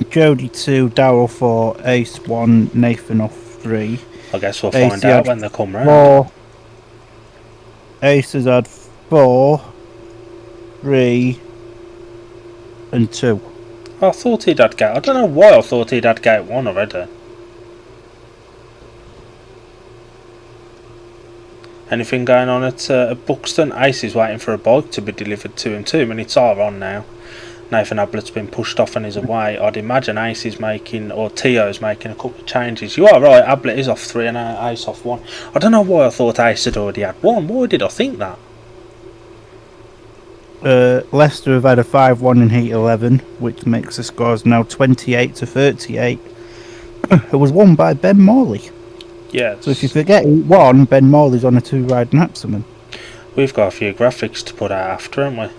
Jody 2, Darryl 4, Ace 1, Nathan off 3. I guess we'll find out when they come round. 4. Ace has had 4, 3, and 2. I thought he'd had gate. I don't know why I thought he'd had gate 1 already. Anything going on at Buxton? Ace is waiting for a bike to be delivered to him. 2 minutes are on now. Nathan Ablett's been pushed off and is away. I'd imagine Ace is making, or Tio is making a couple of changes. You are right, Ablett is off 3 and Ace off 1. I don't know why I thought Ace had already had 1. Why did I think that? Leicester have had a 5-1 in Heat 11, which makes the scores now 28 to 38. It was won by Ben Morley. Yeah. So if you forget Heat 1, Ben Morley's on a 2-ride maximum. We've got a few graphics to put out after, haven't we?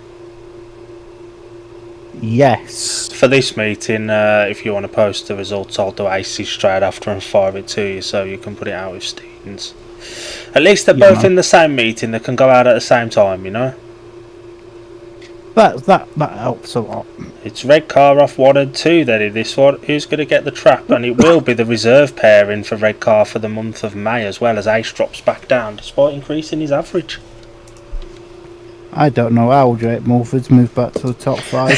Yes. For this meeting, if you want to post the results, I'll do aces straight after and fire it to you so you can put it out with Steens. At least they're both in the same meeting, they can go out at the same time, you know? That helps a lot. It's red car off 1 and 2 then in this one. Who's going to get the trap? And it will be the reserve pairing for red car for the month of May, as well as Ace drops back down despite increasing his average. I don't know how Jake Mulford's moved back to the top 5.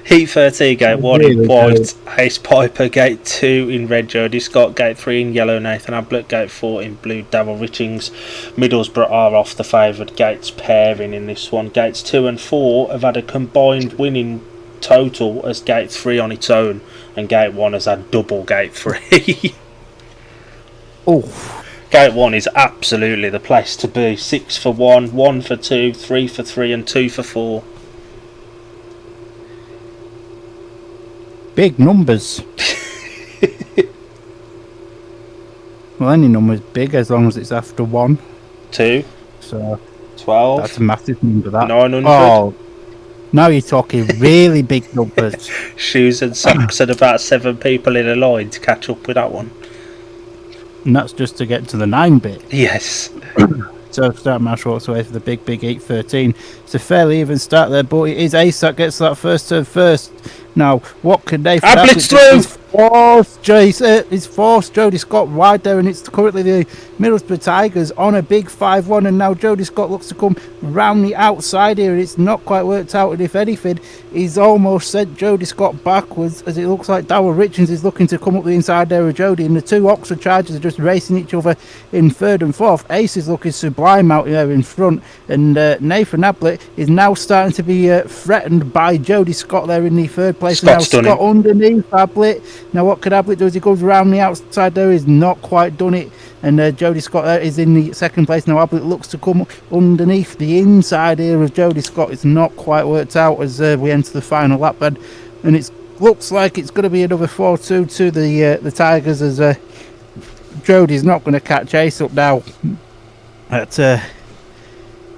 Heat 13, gate 1 in white, Ace Piper, gate 2 in red, Jody Scott, gate 3 in yellow, Nathan Ablett, gate 4 in blue, Darryl Richings. Middlesbrough are off the favoured gates pairing in this one. Gates 2 and 4 have had a combined winning total as gate 3 on its own, and gate 1 has had double gate 3. Oh. Gate 1 is absolutely the place to be. 6 for 1, 1 for 2, 3 for 3 and 2 for 4. Big numbers. Well, any number's big as long as it's after 1. 2. So 12. that's a massive number, that. 900. Oh, now you're talking really big numbers. Shoes and socks and about 7 people in a line to catch up with that one. And that's just to get to the 9 bit. Yes. So start match walks away for the big 8-13. It's a fairly even start there, but it is Ace that gets that first serve first. Now, what can they... Ablett's through! He's forced Jody Scott wide there, and it's currently the Middlesbrough Tigers on a big 5-1, and now Jody Scott looks to come round the outside here, and it's not quite worked out, and if anything, he's almost sent Jody Scott backwards, as it looks like Darryl Richards is looking to come up the inside there of Jody, and the two Oxford Chargers are just racing each other in third and fourth. Ace is looking sublime out there in front, and Nathan Ablett is now starting to be threatened by Jody Scott there in the third place. Scott's now Scott underneath Ablett. Now what could Ablett do as he goes around the outside there? He's not quite done it, and Jody Scott is in the second place. Now Ablett looks to come underneath the inside here of Jody Scott. It's not quite worked out as we enter the final lap then, and it looks like it's going to be another 4-2 to the Tigers, as Jody's not going to catch Ace up now. At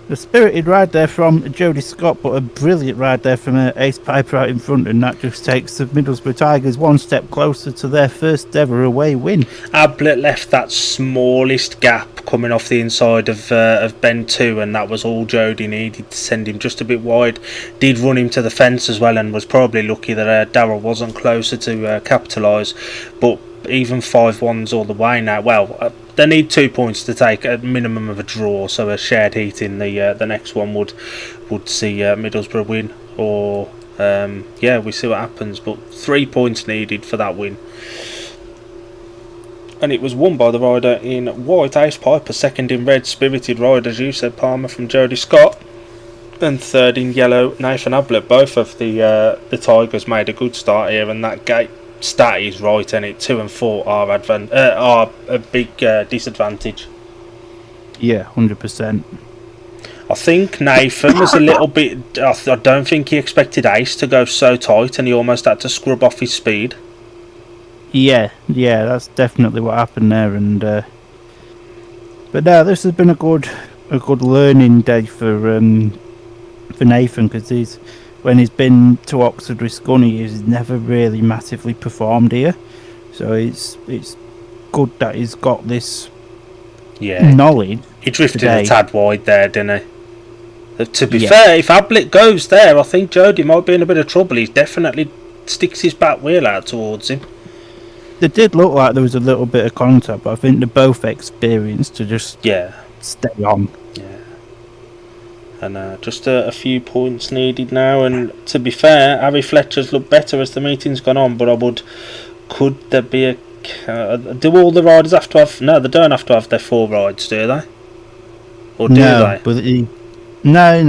a spirited ride there from Jody Scott, but a brilliant ride there from Ace Piper out in front, and that just takes the Middlesbrough Tigers one step closer to their first ever away win. Ablett left that smallest gap coming off the inside of Ben 2, and that was all Jody needed to send him just a bit wide. Did run him to the fence as well, and was probably lucky that Darryl wasn't closer to capitalise, but even 5-1s all the way now. Well, they need 2 points to take a minimum of a draw, so a shared heat in the next one would see Middlesbrough win, or we see what happens, but 3 points needed for that win. And it was won by the rider in white, Ace Piper, second in red, spirited ride, as you said, Palmer, from Jody Scott, and third in yellow, Nathan Ablett. Both of the Tigers made a good start here, and that gate stat is right, and it 2 and 4 are a big disadvantage. Yeah, 100%. I think Nathan was a little bit. I don't think he expected Ace to go so tight, and he almost had to scrub off his speed. Yeah, that's definitely what happened there, and but no, this has been a good learning day for Nathan, because when he's been to Oxford with Scunny, he's never really massively performed here. So it's good that he's got this knowledge. He drifted today. a tad wide there, didn't he? To be fair, if Ablett goes there, I think Jody might be in a bit of trouble. He definitely sticks his back wheel out towards him. It did look like there was a little bit of contact, but I think they're both experienced to just stay on. And just a few points needed now. And to be fair, Harry Fletcher's looked better as the meeting's gone on. But could there be a? Do all the riders have to have? No, they don't have to have their 4 rides, do they? Or do they? But no,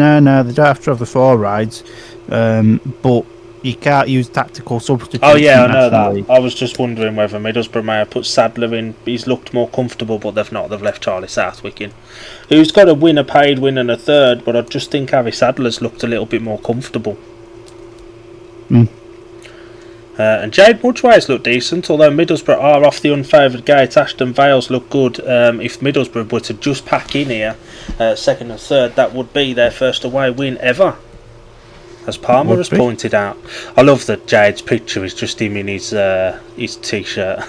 they don't have to have the 4 rides. But you can't use tactical substitutes. Oh yeah, I know that. I was just wondering whether Middlesbrough may have put Sadler in. He's looked more comfortable, but they've not. They've left Charlie Southwick in, who's got a paid win and a third. But I just think Harry Sadler's looked a little bit more comfortable. And Jade Mudgway's looked decent, although Middlesbrough are off the unfavoured gate. Ashton Vale's look good. If Middlesbrough were to just pack in here, second and third, that would be their first away win ever. as Palmer Would has be. pointed out. I love that Jade's picture is just him in his t-shirt.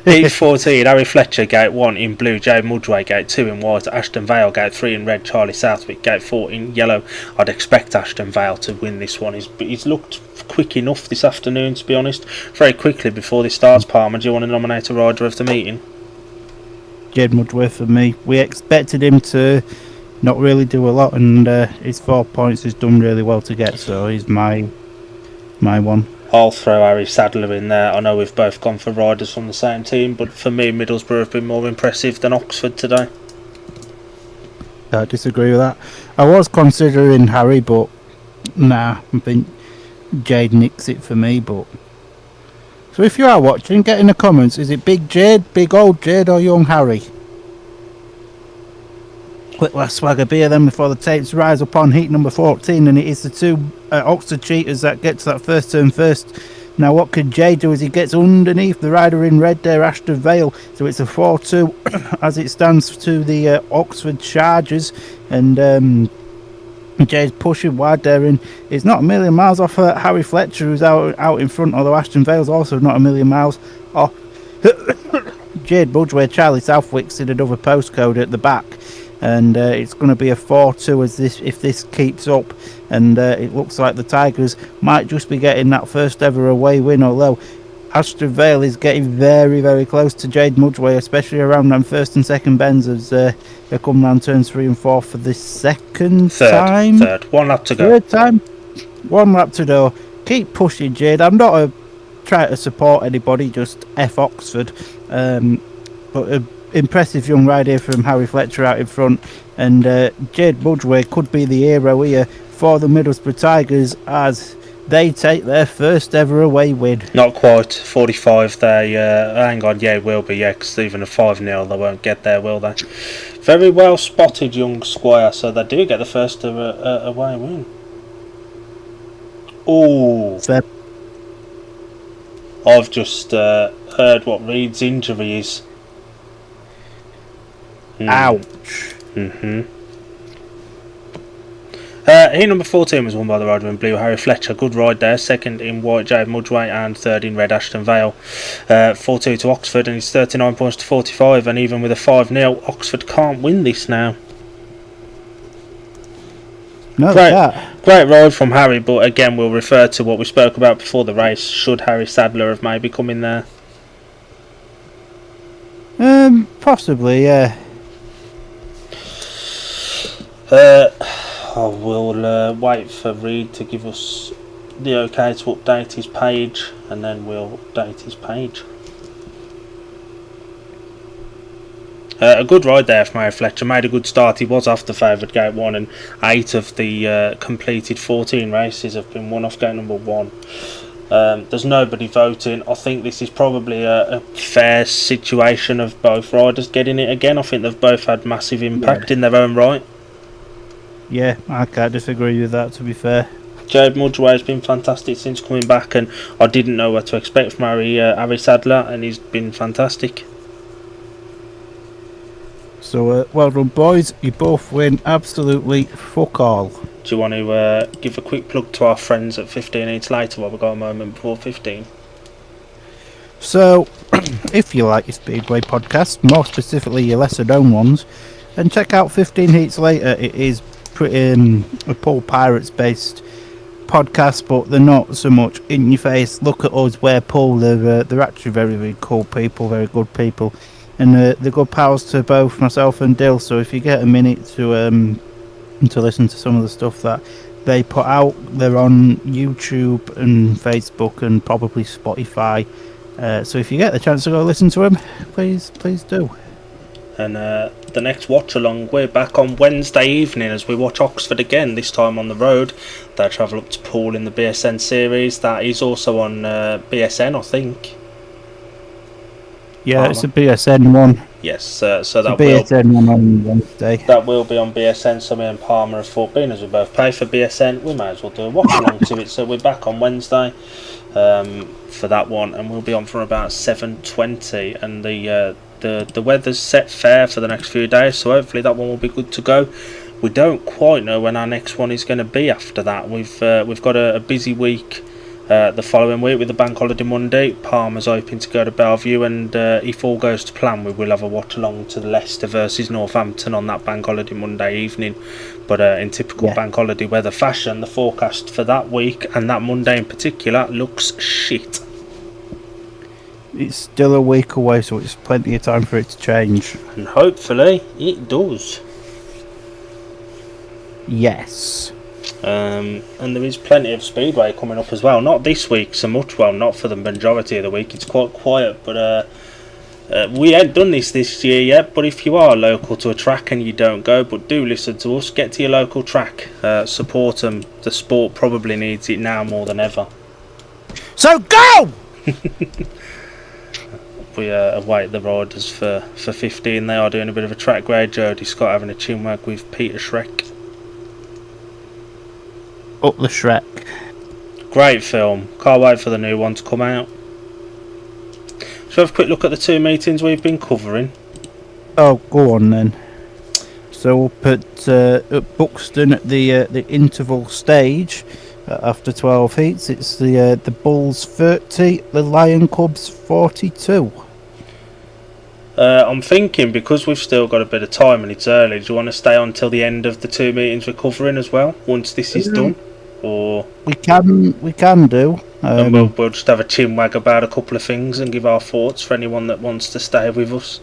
Gate 14, Harry Fletcher, Gate 1 in blue, Jade Mudway, Gate 2 in white, Ashton Vale, Gate 3 in red, Charlie Southwick, Gate 4 in yellow. I'd expect Ashton Vale to win this one. He's looked quick enough this afternoon, to be honest. Very quickly before this starts, Palmer, do you want to nominate a rider of the meeting? Jade Mudway for me. We expected him to not really do a lot, and his 4 points has done really well to get, so he's my one. I'll throw Harry Sadler in there. I know we've both gone for riders from the same team, but for me, Middlesbrough have been more impressive than Oxford today. I disagree with that. I was considering Harry, but nah, I think Jade nicks it for me. But so if you are watching, get in the comments. Is it big Jade, big old Jade, or young Harry? Quick last swag of beer then before the tapes rise up on heat number 14, and it is the two Oxford cheaters that get to that first turn first. Now what could Jay do as he gets underneath the rider in red there, Ashton Vale? So it's a 4-2 as it stands to the Oxford Chargers, and Jay's pushing wide there, and it's not a million miles off Harry Fletcher, who's out in front, although Ashton Vale's also not a million miles off Jade Budgeway. Charlie Southwick's in another postcode at the back, and it's going to be a 4-2 if this keeps up, and it looks like the Tigers might just be getting that first ever away win, although Ashton Vale is getting very, very close to Jade Mudway, especially around them first and second bends as they come round turns 3 and 4 for the third time. 1 lap to go. Third time. 1 lap to go. Keep pushing, Jade. I'm not trying to support anybody, just F Oxford. But impressive young ride here from Harry Fletcher out in front, and Jade Budgeway could be the hero here for the Middlesbrough Tigers as they take their first ever away win. Not quite 45 there. Hang on, yeah, it will be, yeah, because even a 5-0 they won't get there, will they? Very well spotted, young squire, so they do get the first away win. Oh, I've just heard what Reed's injury is. Ouch. Heat number 14 was won by the rider in blue, Harry Fletcher. Good ride there. Second in white, Jade Mudway, and third in red, Ashton Vale. 4-2 to Oxford, and it's 39 points to 45. And even with a 5-0, Oxford can't win this now. No, Great ride from Harry, but again, we'll refer to what we spoke about before the race. Should Harry Sadler have maybe come in there? Possibly, yeah. I will wait for Reed to give us the okay to update his page, and then we'll update his page. A good ride there from Harry Fletcher. Made a good start. He was off the favoured gate 1, and 8 of the completed 14 races have been won off gate number 1. There's nobody voting. I think this is probably a fair situation of both riders getting it again. I think they've both had massive impact in their own right. Yeah, I can't disagree with that, to be fair. Jade Mudway has been fantastic since coming back, and I didn't know what to expect from Harry Sadler, and he's been fantastic. So, well done, boys. You both win absolutely fuck all. Do you want to give a quick plug to our friends at 15 Eats Later while we've got a moment before 15? So, if you like your Speedway podcast, more specifically your lesser known ones, then check out 15 Heats Later. It is pretty a Paul Pirates based podcast, but they're not so much in your face. Look at us, we're Paul. They're actually very, very cool people, very good people, and they're good pals to both myself and Dill. So if you get a minute to listen to some of the stuff that they put out, they're on YouTube and Facebook and probably Spotify. So if you get the chance to go listen to them, please do. And the next watch along, we're back on Wednesday evening as we watch Oxford again, this time on the road. They travel up to Poole in the BSN series. That is also on BSN, I think. Yeah, Palmer. It's a BSN one. Yes, so that BSN one on Wednesday. That will be on BSN. So me and Palmer have thought, being as we both pay for BSN, we may as well do a watch along to it. So we're back on Wednesday for that one, and we'll be on from about 7:20, and the weather's set fair for the next few days, so hopefully that one will be good to go. we don't quite know when our next one is going to be after that. We've got a busy week the following week with the Bank Holiday Monday. Parma's hoping to go to Bellevue, and if all goes to plan, we will have a watch along to the Leicester versus Northampton on that Bank Holiday Monday evening. But in typical Bank Holiday weather fashion, the forecast for that week and that Monday in particular looks shit. It's still a week away, so it's plenty of time for it to change. And hopefully it does. Yes. And there is plenty of speedway coming up as well. Not this week so much, well, not for the majority of the week. It's quite quiet, but we ain't done this year yet. But if you are local to a track and you don't go, but do listen to us, get to your local track, support them. The sport probably needs it now more than ever. So go! We await the riders for 15. They are doing a bit of a track grade. Jody Scott having a chinwag with Peter Shrek. Up the Shrek. Great film. Can't wait for the new one to come out. So have a quick look at the two meetings we've been covering. Oh, go on then. So up at Buxton at the interval stage, after 12 heats, it's the Bulls 30, the Lion Cubs 42. I'm thinking, because we've still got a bit of time and it's early, do you want to stay on till the end of the two meetings we're covering as well, once this is done? Or we can do. And we'll just have a chinwag about a couple of things and give our thoughts for anyone that wants to stay with us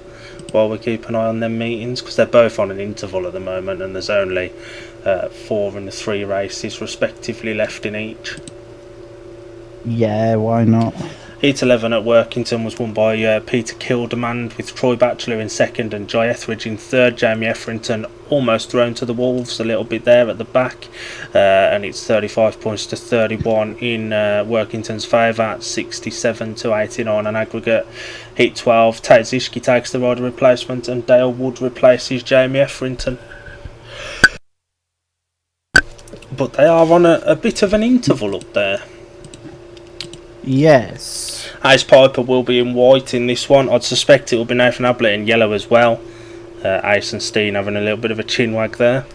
while we keep an eye on them meetings, because they're both on an interval at the moment and there's only 4 and 3 races respectively left in each. Yeah, why not? Heat 11 at Workington was won by Peter Kildemand, with Troy Batchelor in second and Jai Etheridge in third. Jamie Etherington almost thrown to the wolves a little bit there at the back, and it's 35 points to 31 in Workington's favour at 67 to 89 on aggregate. Heat 12, Tate Zishki takes the rider replacement and Dale Wood replaces Jamie Etherington. But they are on a bit of an interval up there. Yes. Ace Piper will be in white in this one. I'd suspect it will be Nathan Ablett in yellow as well. Ace and Steen having a little bit of a chinwag there.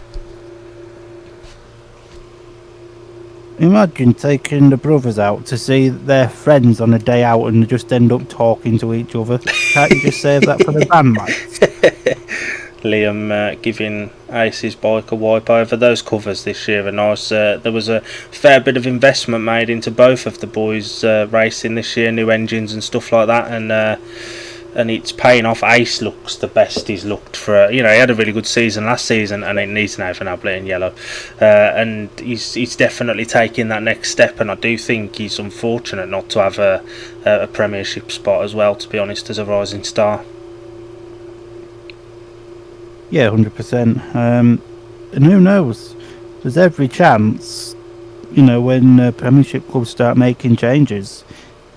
Imagine taking the brothers out to see their friends on a day out and they just end up talking to each other. Can't you just save that for the band match? Liam giving Ace's bike a wipe over. Those covers this year are nice. There was a fair bit of investment made into both of the boys racing this year, new engines and stuff like that, and it's paying off. Ace looks the best he's looked for. He had a really good season last season, and it needs Nathan Ablett in yellow, and he's definitely taking that next step. And I do think he's unfortunate not to have a Premiership spot as well, to be honest, as a rising star. Yeah, 100%. And who knows? There's every chance, when Premiership clubs start making changes,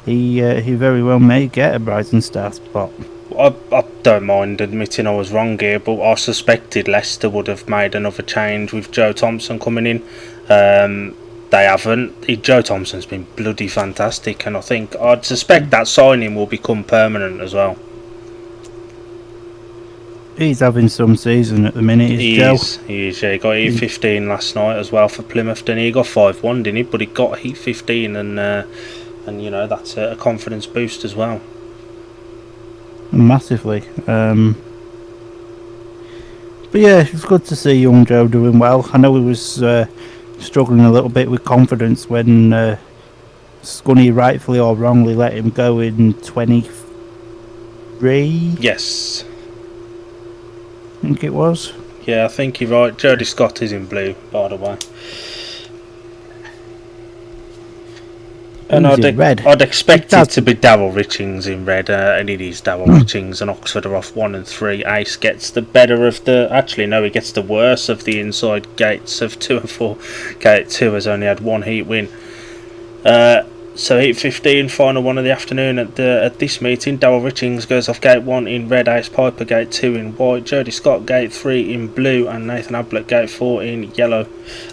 he very well may get a Rising Star spot. I don't mind admitting I was wrong here, but I suspected Leicester would have made another change with Joe Thompson coming in. They haven't. Joe Thompson's been bloody fantastic, and I'd suspect that signing will become permanent as well. He's having some season at the minute, Joe. He is, yeah. He got Heat 15 last night as well for Plymouth, didn't he? He got 5-1, didn't he? But he got Heat 15, and that's a confidence boost as well. Massively. But yeah, it's good to see young Joe doing well. I know he was struggling a little bit with confidence when Scunny rightfully or wrongly let him go in 23. Yes. I think it was. Yeah, I think you're right. Jody Scott is in blue, by the way. And I'd expect it to be Darryl Richings in red, and it is Darryl Richings, and Oxford are off 1 and 3. Ace gets the better of he gets the worse of the inside gates of 2 and 4. Gate 2 has only had 1 heat win. So Heat 15, final one of the afternoon at this meeting. Darryl Richings goes off gate 1 in red, Ace Piper gate 2 in white, Jody Scott gate 3 in blue, and Nathan Ablett gate 4 in yellow.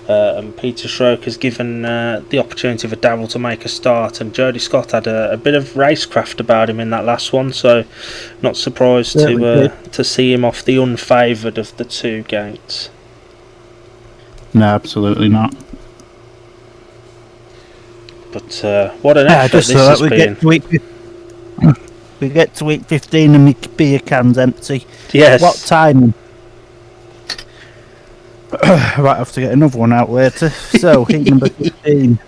And Peter Schrock has given the opportunity for Darryl to make a start, and Jody Scott had a bit of racecraft about him in that last one, so not surprised to see him off the unfavoured of the 2 gates. No, absolutely not. But what an effort Just this so has that been. We get to week 15 and my beer can's empty. Yes. What time? I might have to get another one out later. So, heat number 15.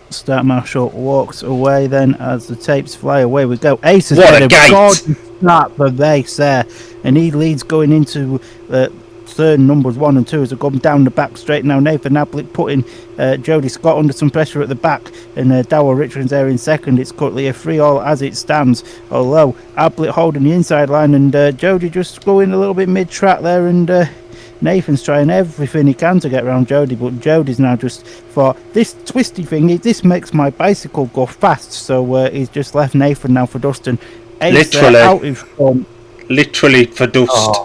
Start my short walks away then as the tapes fly away. We go. Ace has What made a a gate! gorgeous start for Ace there. And he leads going into third numbers 1 and 2 as they come down the back straight. Now Nathan Ablett putting Jody Scott under some pressure at the back, and Darryl Richards there in second. It's currently a 3-all as it stands, although Ablett holding the inside line, and Jody just going a little bit mid-track there, and Nathan's trying everything he can to get around Jody, but Jody's now just thought, this twisty thing, this makes my bicycle go fast, so he's just left Nathan now for Dustin. Ace out in front. Literally for dust.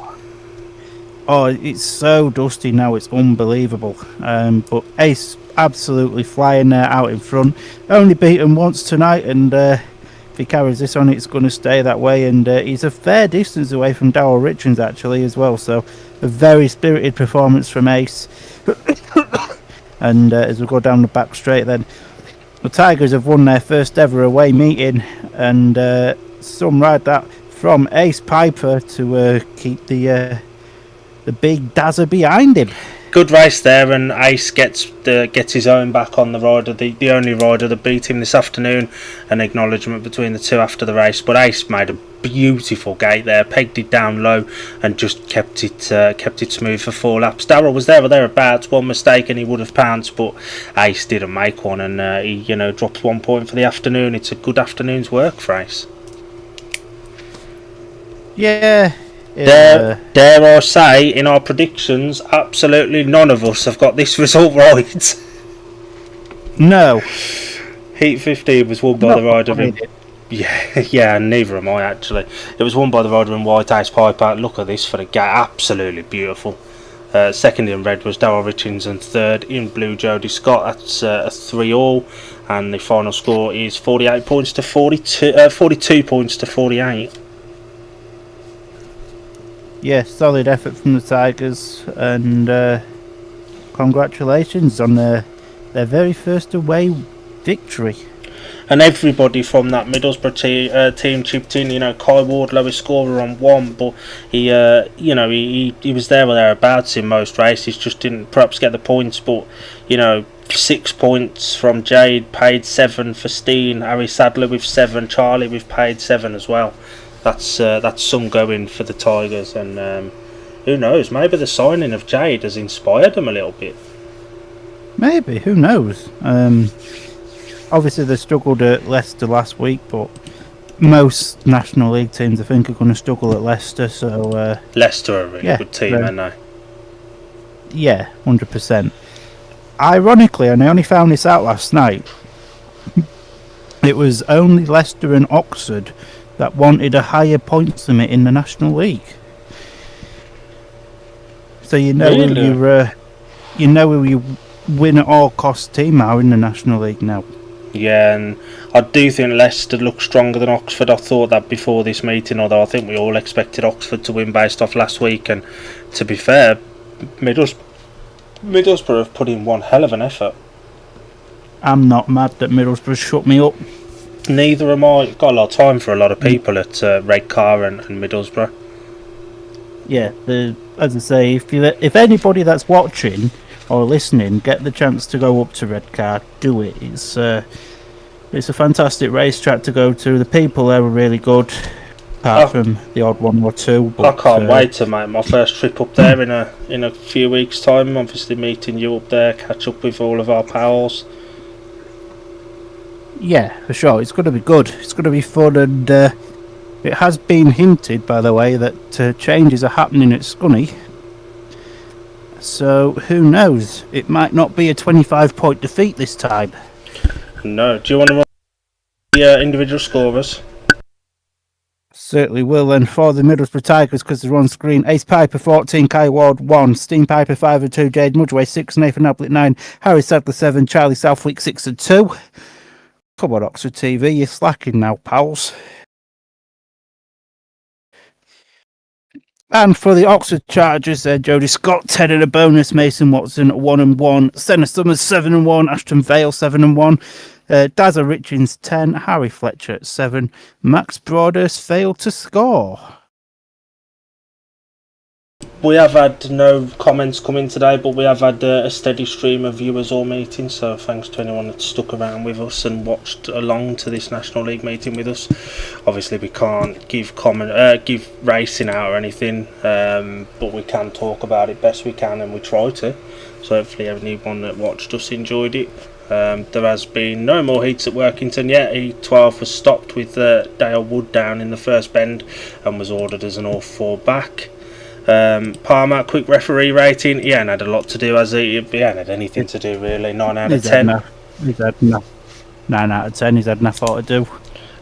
Oh, it's so dusty now, it's unbelievable. But Ace absolutely flying there out in front. Only beaten once tonight, and if he carries this on, it's going to stay that way. And he's a fair distance away from Darryl Richards, actually, as well. So a very spirited performance from Ace. And as we go down the back straight, then the Tigers have won their first ever away meeting, and some ride that from Ace Piper to keep the big Dazza behind him. Good race there, and Ace gets his own back on the rider, the only rider that beat him this afternoon. An acknowledgement between the two after the race, but Ace made a beautiful gate there, pegged it down low, and just kept it smooth for 4 laps. Darryl was there or thereabouts, one mistake and he would have pounced, but Ace didn't make one, and he drops 1 point for the afternoon. It's a good afternoon's work for Ace. Yeah. Dare I say, in our predictions, absolutely none of us have got this result right. No. Heat 15 was won by the rider in... Yeah, neither am I, actually. It was won by the rider in white, Ace Piper. Look at this for the gate, absolutely beautiful. Second in red was Darryl Richards, and third in blue Jody Scott. That's a 3-all, and the final score is 48 points to 42, 42 points to 48. Yeah, solid effort from the Tigers, and congratulations on their very first away victory. And everybody from that Middlesbrough team chipped in. Kai Ward, lowest scorer on 1, but he was there or thereabouts in most races. Just didn't perhaps get the points, but 6 points from Jade, paid 7 for Steen, Harry Sadler with 7, Charlie with paid 7 as well. That's some going for the Tigers, and who knows? Maybe the signing of Jade has inspired them a little bit. Maybe, who knows? Obviously, they struggled at Leicester last week, but most National League teams, I think, are going to struggle at Leicester. So Leicester are a really good team, aren't they? Yeah, 100%. Ironically, and I only found this out last night, it was only Leicester and Oxford that wanted a higher points limit in the National League. So really? who you win at all costs team are in the National League now. Yeah, and I do think Leicester look stronger than Oxford. I thought that before this meeting, although I think we all expected Oxford to win based off last week. And to be fair, Middlesbrough have put in one hell of an effort. I'm not mad that Middlesbrough shut me up. Neither am I. Got a lot of time for a lot of people at Redcar and Middlesbrough. Yeah, as I say, if anybody that's watching or listening get the chance to go up to Redcar, do it. It's a fantastic racetrack to go to. The people there are really good, apart from the odd one or two. But, I can't wait to make my first trip up there in a few weeks' time. Obviously, meeting you up there, catch up with all of our pals. Yeah, for sure. It's going to be good. It's going to be fun, and it has been hinted, by the way, that changes are happening at Scunny. So, who knows? It might not be a 25-point defeat this time. No. Do you want to run the individual scorers? Certainly will, and for the Middlesbrough Tigers, because they're on screen: Ace Piper 14, Kai Ward 1, Steen Piper 5 and 2, Jade Mudgeway 6, Nathan Ablett 9, Harry Sadler 7, Charlie Southwick 6 and 2. Come on, Oxford TV, you're slacking now, pals. And for the Oxford Chargers, Jody Scott 10 and a bonus, Mason Watson 1-1, Senna Summers 7-1, Ashton Vale 7-1, Dazza Richards 10, Harry Fletcher 7, Max Broadhurst failed to score. We have had no comments come in today, but we have had a steady stream of viewers all meeting, so thanks to anyone that stuck around with us and watched along to this National League meeting with us. Obviously we can't give racing out or anything, but we can talk about it best we can, and we try to, so hopefully anyone that watched us enjoyed it. There has been no more heats at Workington yet. E12 was stopped with Dale Wood down in the first bend and was ordered as an all-4 back. Palmer, quick referee rating. He hadn't had a lot to do, has he? He hadn't had anything to do, really. 9 out of 10. He's had 9 out of 10. He's had nothing to do.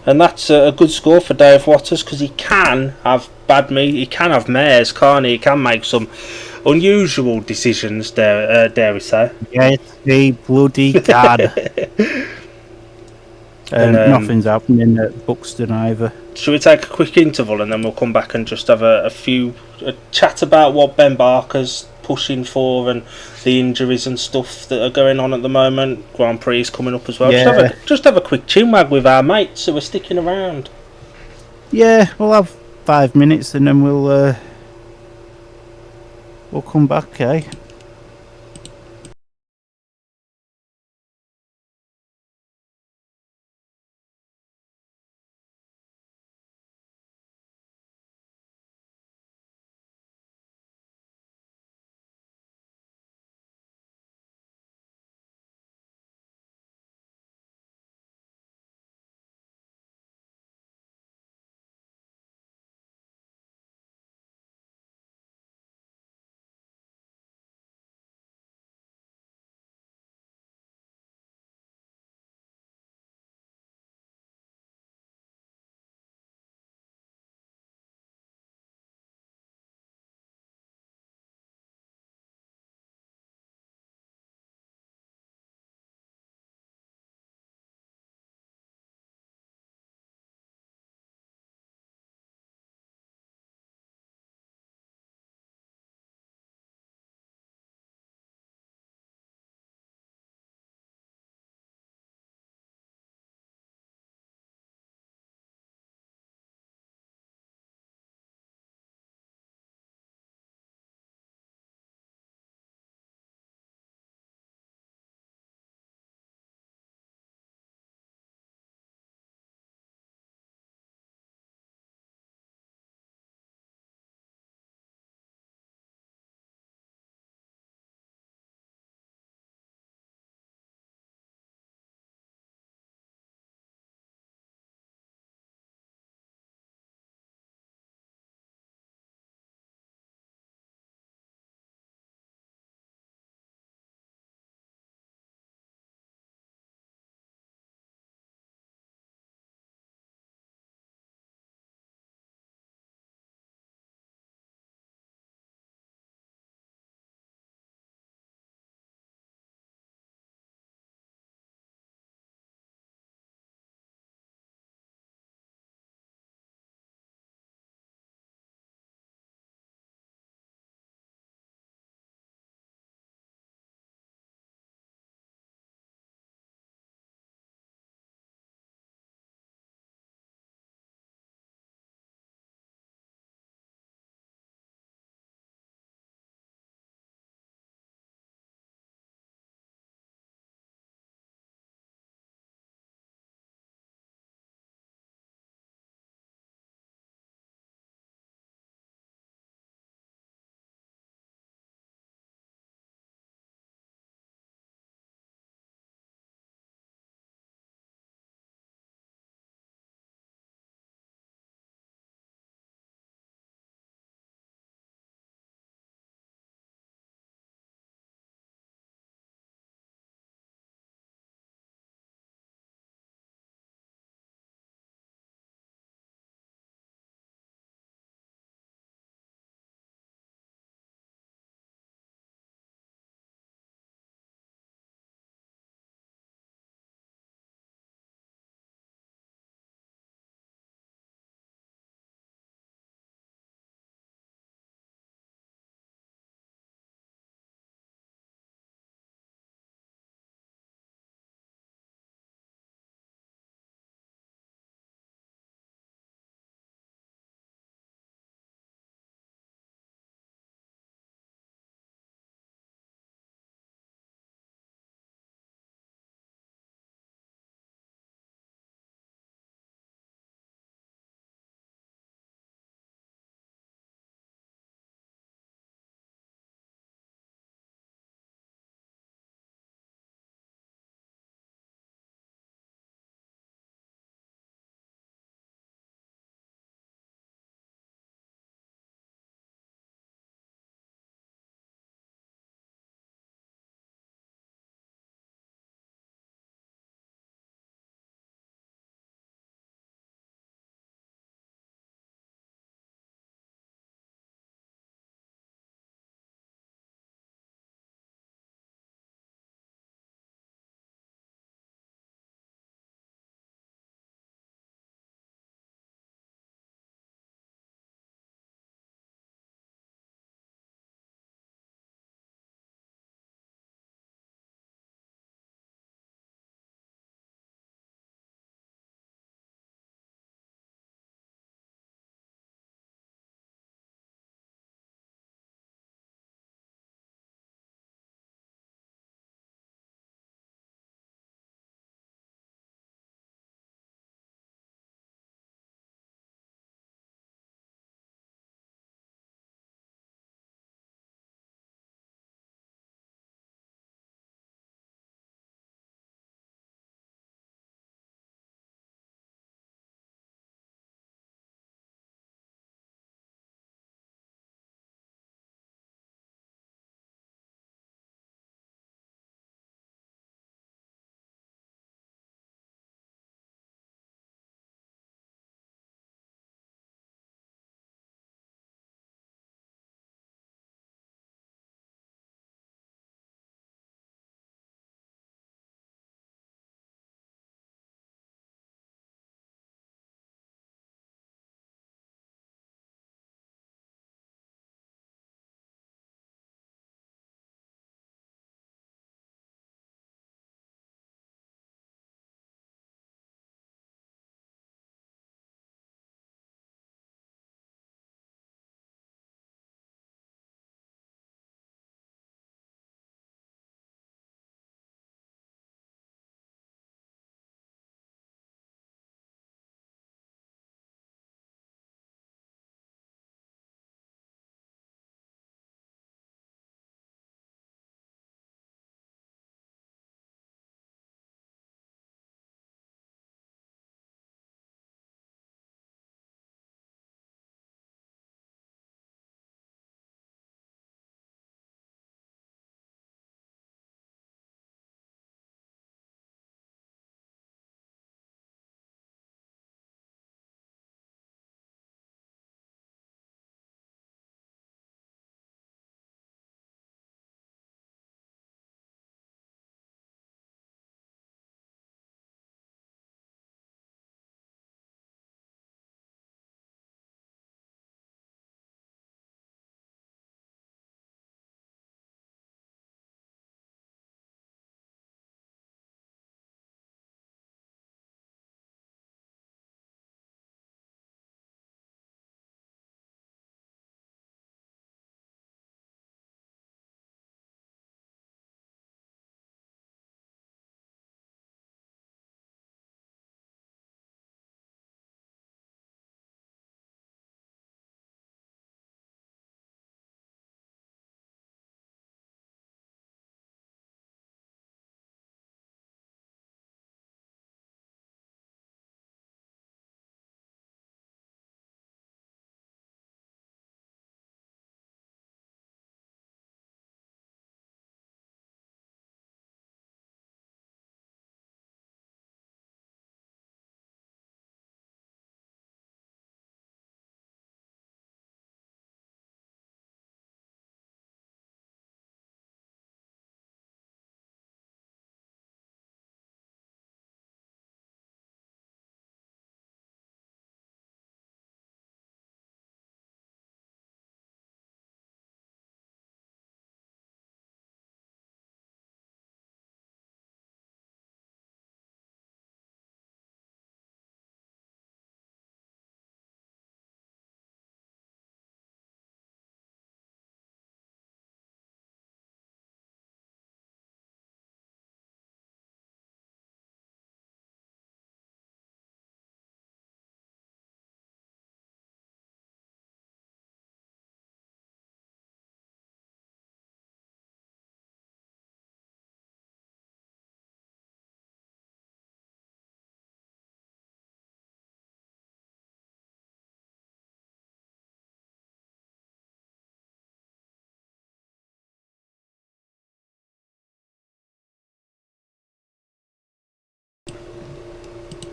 And that's a good score for Dave Waters, because he can have bad meat. He can have mares, can't he? He can make some unusual decisions, dare we say. Yes, he bloody can. Nothing's happening at Buxton either. Should we take a quick interval and then we'll come back and just have a chat about what Ben Barker's pushing for and the injuries and stuff that are going on at the moment? Grand Prix is coming up as well. Yeah. Just have a quick chinwag with our mates who are sticking around. Yeah, we'll have 5 minutes and then we'll come back, eh?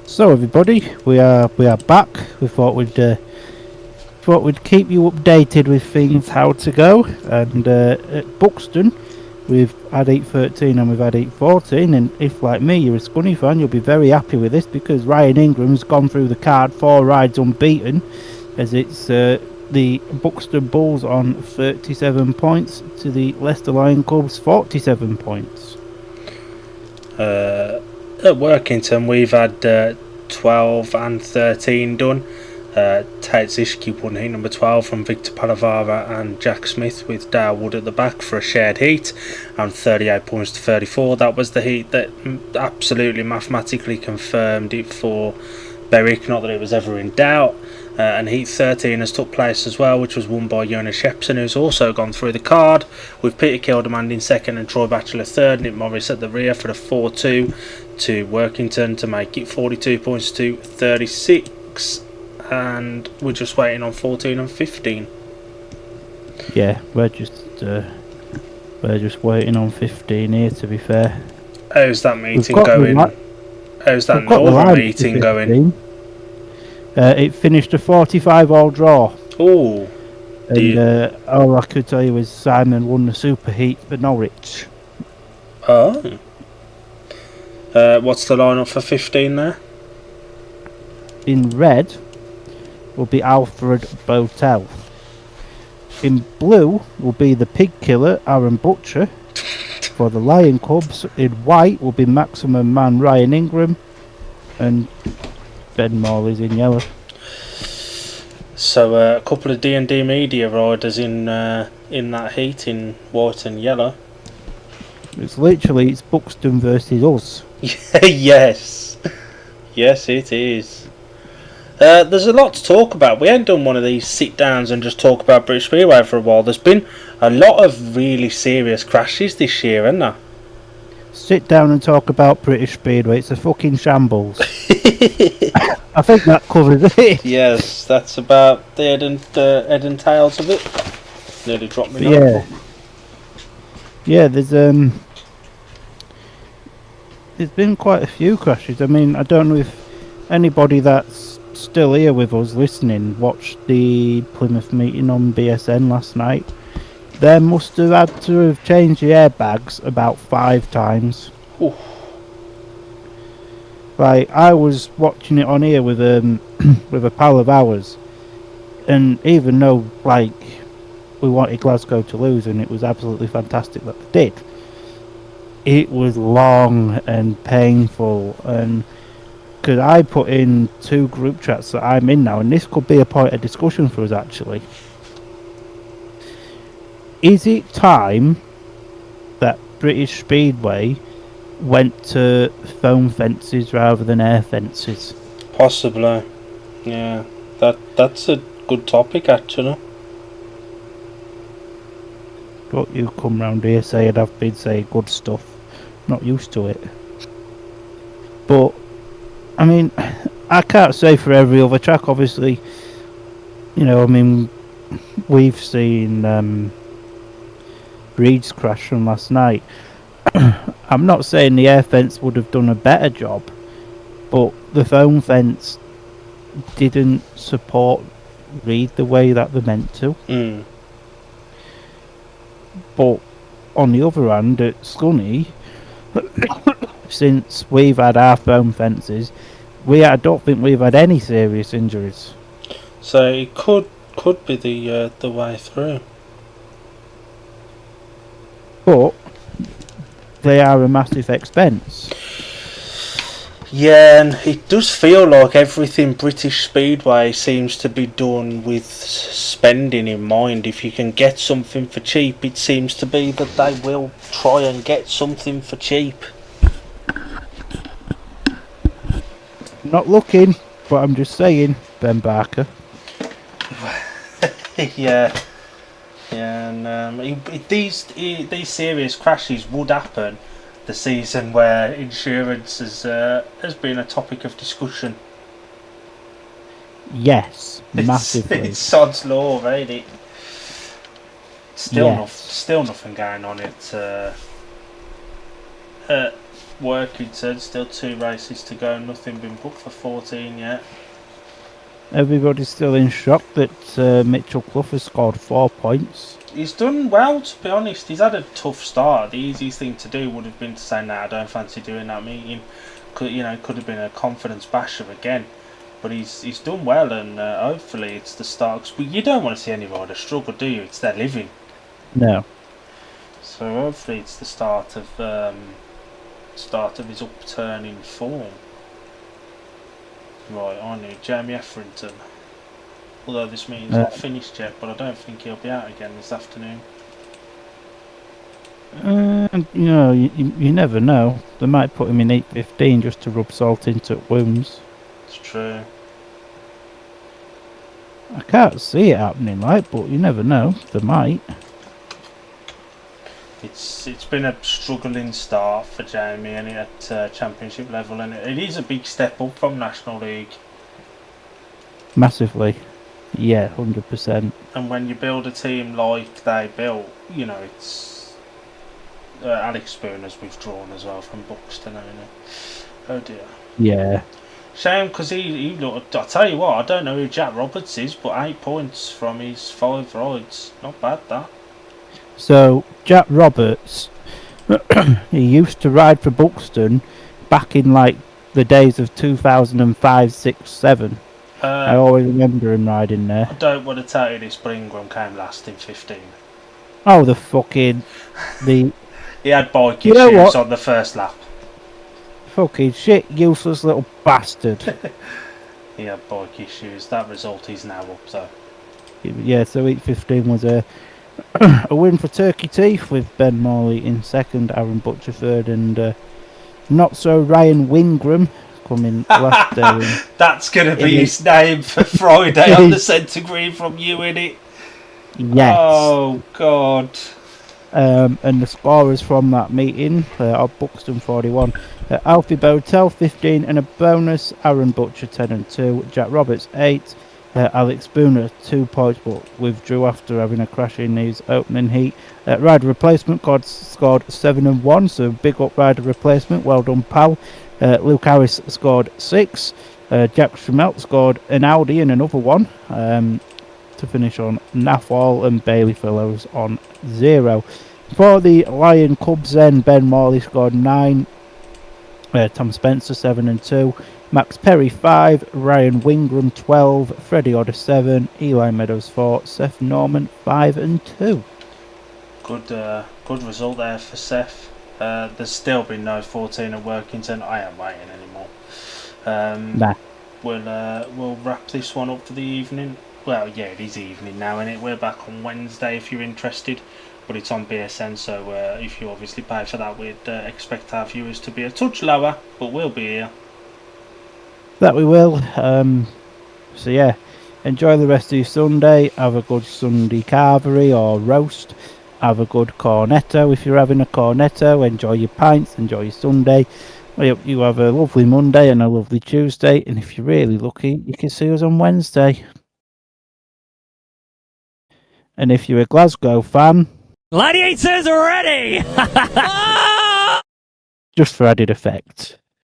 So everybody, we are back. We thought we'd keep you updated with things, how to go. And at Buxton, we've had 8.13 and we've had 8.14. And if, like me, you're a Scunny fan, you'll be very happy with this because Ryan Ingram's gone through the card 4 rides unbeaten, as it's the Buxton Bulls on 37 points to the Leicester Lion Club's 47 points. At Workington, we've had 12 and 13 done. Tate Zishki won heat number 12 from Victor Palavara and Jack Smith, with Dale Wood at the back for a shared heat, and 38 points to 34. That was the heat that absolutely mathematically confirmed it for Berwick, not that it was ever in doubt. And heat 13 has took place as well, which was won by Jonas Shepson, who's also gone through the card, with Peter Kildemand in second and Troy Batchelor third. Nick Morris at the rear for the 4-2 to Workington to make it 42 points to 36, and we're just waiting on 14 and 15. Yeah, we're just waiting on 15 here, to be fair. How's that meeting going? How's that Northern meeting going? It finished a 45-all draw. Oh, and all I could tell you is Simon won the super heat for Norwich. Oh. What's the lineup for 15 there? In red will be Alfred Botel. In blue will be the pig killer Aaron Butcher. For the Lion Cubs, in white will be Maximum Man Ryan Ingram, and Ben Morley's in yellow. So a couple of D&D media riders in that heat in white and yellow. It's Buxton versus us. Yes it is. There's a lot to talk about. We ain't done one of these sit downs and just talk about British Speedway for a while. There's been a lot of really serious crashes this year, hasn't there? Sit down and talk about British Speedway. It's a fucking shambles. I think that covers it. Yes, that's about the head and tails of it. Nearly dropped me. Yeah, there's been quite a few crashes. I mean, I don't know if anybody that's still here with us listening watched the Plymouth meeting on BSN last night. They must have had to have changed the airbags about 5 times. Oof. Like, I was watching it on here with with a pal of ours, and even though like we wanted Glasgow to lose, and it was absolutely fantastic that they did, it was long and painful. And because I put in 2 group chats that I'm in now, and this could be a point of discussion for us actually. Is it time that British Speedway went to foam fences rather than air fences? Possibly. Yeah, that's a good topic actually. What you come round here saying I've been saying good stuff. Not used to it. But I mean, I can't say for every other track, obviously. You know, I mean, we've seen Reed's crash from last night. I'm not saying the air fence would have done a better job, but the foam fence didn't support Reed the way that they meant to. But on the other hand, at Scunny, since we've had our foam fences, I don't think we've had any serious injuries. So it could be the way through. But they are a massive expense. Yeah, and it does feel like everything British Speedway seems to be done with spending in mind. If you can get something for cheap, it seems to be that they will try and get something for cheap. Not looking, but I'm just saying, Ben Barker. Yeah, and these serious crashes would happen the season where insurance has been a topic of discussion. Yes, massively. It's sod's law, really. Still nothing going on at Workington, still 2 races to go, nothing been booked for 14 yet. Everybody's still in shock that Mitchell Clough has scored 4 points. He's done well, to be honest. He's had a tough start. The easiest thing to do would have been to say, "Nah, I don't fancy doing that meeting." Could have been a confidence basher again. But he's done well, and hopefully it's the start. But you don't want to see any rider struggle, do you? It's their living. No. So hopefully it's the start of his upturning form. Right, I need Jamie Etherington. Although this meeting's not finished yet, but I don't think he'll be out again this afternoon. You never know. They might put him in 8:15 just to rub salt into wounds. It's true. I can't see it happening, but you never know. They might. It's been a struggling start for Jamie and at championship level, and it is a big step up from National League. Massively. Yeah, 100%. And when you build a team like they built, it's Alex Spooner's withdrawn as well from Buxton, hasn't he? Oh dear. Yeah. Shame, because he looked. I tell you what, I don't know who Jack Roberts is, but 8 points from his 5 rides, not bad that. So Jack Roberts, he used to ride for Buxton back in the days of 2005, 6, 7. I always remember him riding there. I don't want to tell you this, but Ingram came last in 15. Oh, he had bike issues on the first lap. Fucking shit, useless little bastard. He had bike issues. That result is now up though. Yeah, so 8:15 was a win for Turkey Teeth, with Ben Morley in second, Aaron Butcher third, and not so Ryan Wingram coming last there. That's going to be his name for Friday on the centre green from you, innit? Yes. Oh, God. And the scorers from that meeting are Buxton 41, Alfie Botel 15 and a bonus, Aaron Butcher 10 and 2, Jack Roberts 8, Alex Spooner 2 points but withdrew after having a crash in his opening heat. Rider replacement scored 7 and 1, so big up rider replacement, well done pal. Luke Harris scored 6, Jack Schmelt scored an Audi and another one, to finish on Nafwal, and Bailey Fellows on 0. For the Lion Cubs then, Ben Morley scored 9, Tom Spencer 7 and 2, Max Perry 5, Ryan Wingram 12, Freddie Odder 7, Eli Meadows 4, Seth Norman 5 and 2. Good result there for Seth. There's still been no 14 at Workington. I am waiting anymore. Nah. We'll wrap this one up for the evening. Well, yeah, it is evening now, innit? We're back on Wednesday if you're interested, but it's on BSN, so if you obviously pay for that, we'd expect our viewers to be a touch lower, but we'll be here. That we will. So yeah, enjoy the rest of your Sunday. Have a good Sunday carvery or roast. Have a good cornetto if you're having a cornetto. Enjoy your pints, enjoy your Sunday. I hope you have a lovely Monday and a lovely Tuesday, and if you're really lucky, you can see us on Wednesday. And if you're a Glasgow fan, Gladiators ready! just for added effect.